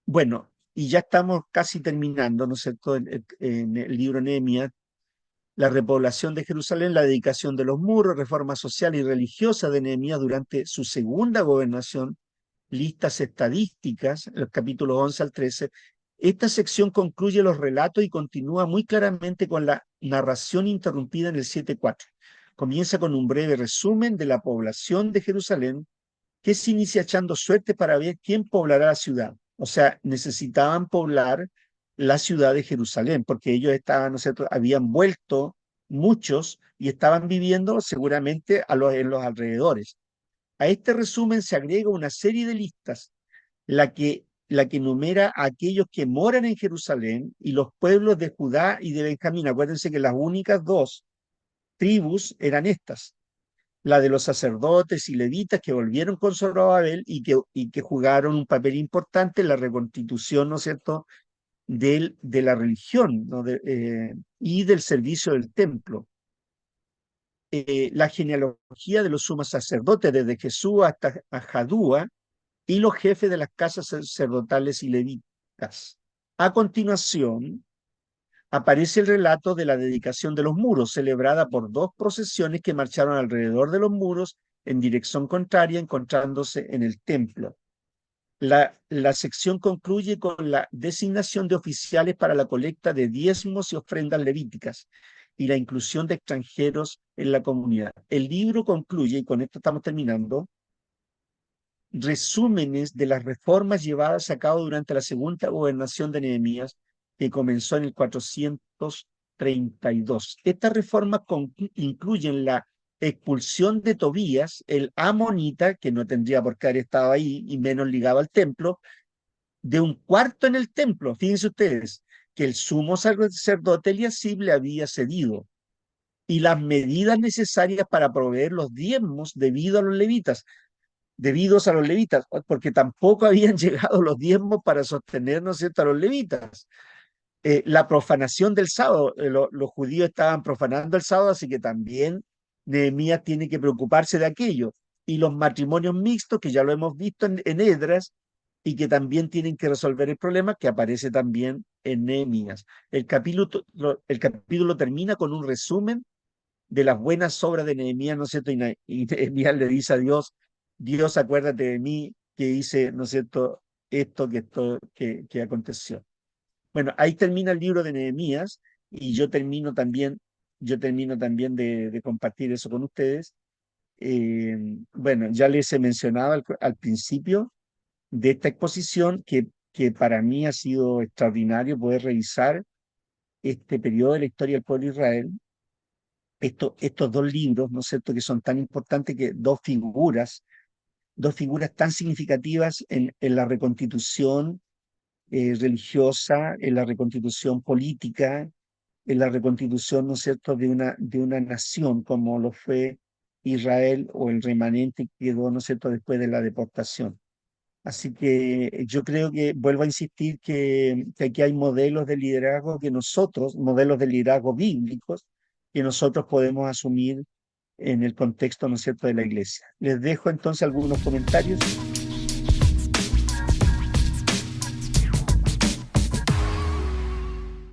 Bueno, y ya estamos casi terminando, ¿no es cierto?, en el libro Nehemías. La repoblación de Jerusalén, la dedicación de los muros, reforma social y religiosa de Nehemías durante su segunda gobernación, listas estadísticas, los capítulos 11 al 13. Esta sección concluye los relatos y continúa muy claramente con la narración interrumpida en el 7:4. Comienza con un breve resumen de la población de Jerusalén, que se inicia echando suerte para ver quién poblará la ciudad. O sea, necesitaban poblar la ciudad de Jerusalén, porque ellos estaban, ¿no es cierto?, habían vuelto muchos y estaban viviendo seguramente en los alrededores. A este resumen se agrega una serie de listas, la que enumera a aquellos que moran en Jerusalén y los pueblos de Judá y de Benjamín. Acuérdense que las únicas dos tribus eran estas, la de los sacerdotes y levitas que volvieron con Zorobabel y que jugaron un papel importante en la reconstitución, ¿no es cierto?, de la religión, ¿no?, y del servicio del templo. La genealogía de los sumos sacerdotes, desde Jesús hasta Jadúa, y los jefes de las casas sacerdotales y levitas. A continuación, aparece el relato de la dedicación de los muros, celebrada por 2 procesiones que marcharon alrededor de los muros en dirección contraria, encontrándose en el templo. La sección concluye con la designación de oficiales para la colecta de diezmos y ofrendas levíticas y la inclusión de extranjeros en la comunidad. El libro concluye, y con esto estamos terminando, resúmenes de las reformas llevadas a cabo durante la segunda gobernación de Nehemías, que comenzó en el 432. Estas reformas incluyen la expulsión de Tobías, el amonita, que no tendría por qué haber estado ahí y menos ligado al templo, de un cuarto en el templo. Fíjense ustedes que el sumo sacerdote Eliasib le había cedido, y las medidas necesarias para proveer los diezmos debidos a los levitas, porque tampoco habían llegado los diezmos para sostener, ¿no es cierto?, a los levitas. La profanación del sábado, los judíos estaban profanando el sábado, así que también Nehemías tiene que preocuparse de aquello. Y los matrimonios mixtos, que ya lo hemos visto en Esdras, y que también tienen que resolver el problema, que aparece también en Nehemías. El capítulo termina con un resumen de las buenas obras de Nehemías, ¿no es cierto? Y Nehemías le dice a Dios, Dios, acuérdate de mí que hice, ¿no es cierto?, esto que aconteció. Bueno, ahí termina el libro de Nehemías, y yo termino también de compartir eso con ustedes. Bueno, ya les he mencionado al principio de esta exposición que para mí ha sido extraordinario poder revisar este periodo de la historia del pueblo de Israel, estos dos libros, ¿no es cierto?, que son tan importantes, que dos figuras tan significativas en la reconstitución religiosa, en la reconstitución política, en la reconstitución, ¿no es cierto?, de una nación como lo fue Israel, o el remanente que quedó, ¿no es cierto?, después de la deportación. Así que yo creo que, vuelvo a insistir, que aquí hay modelos de liderazgo modelos de liderazgo bíblicos, que nosotros podemos asumir en el contexto, ¿no es cierto?, de la iglesia. Les dejo entonces algunos comentarios.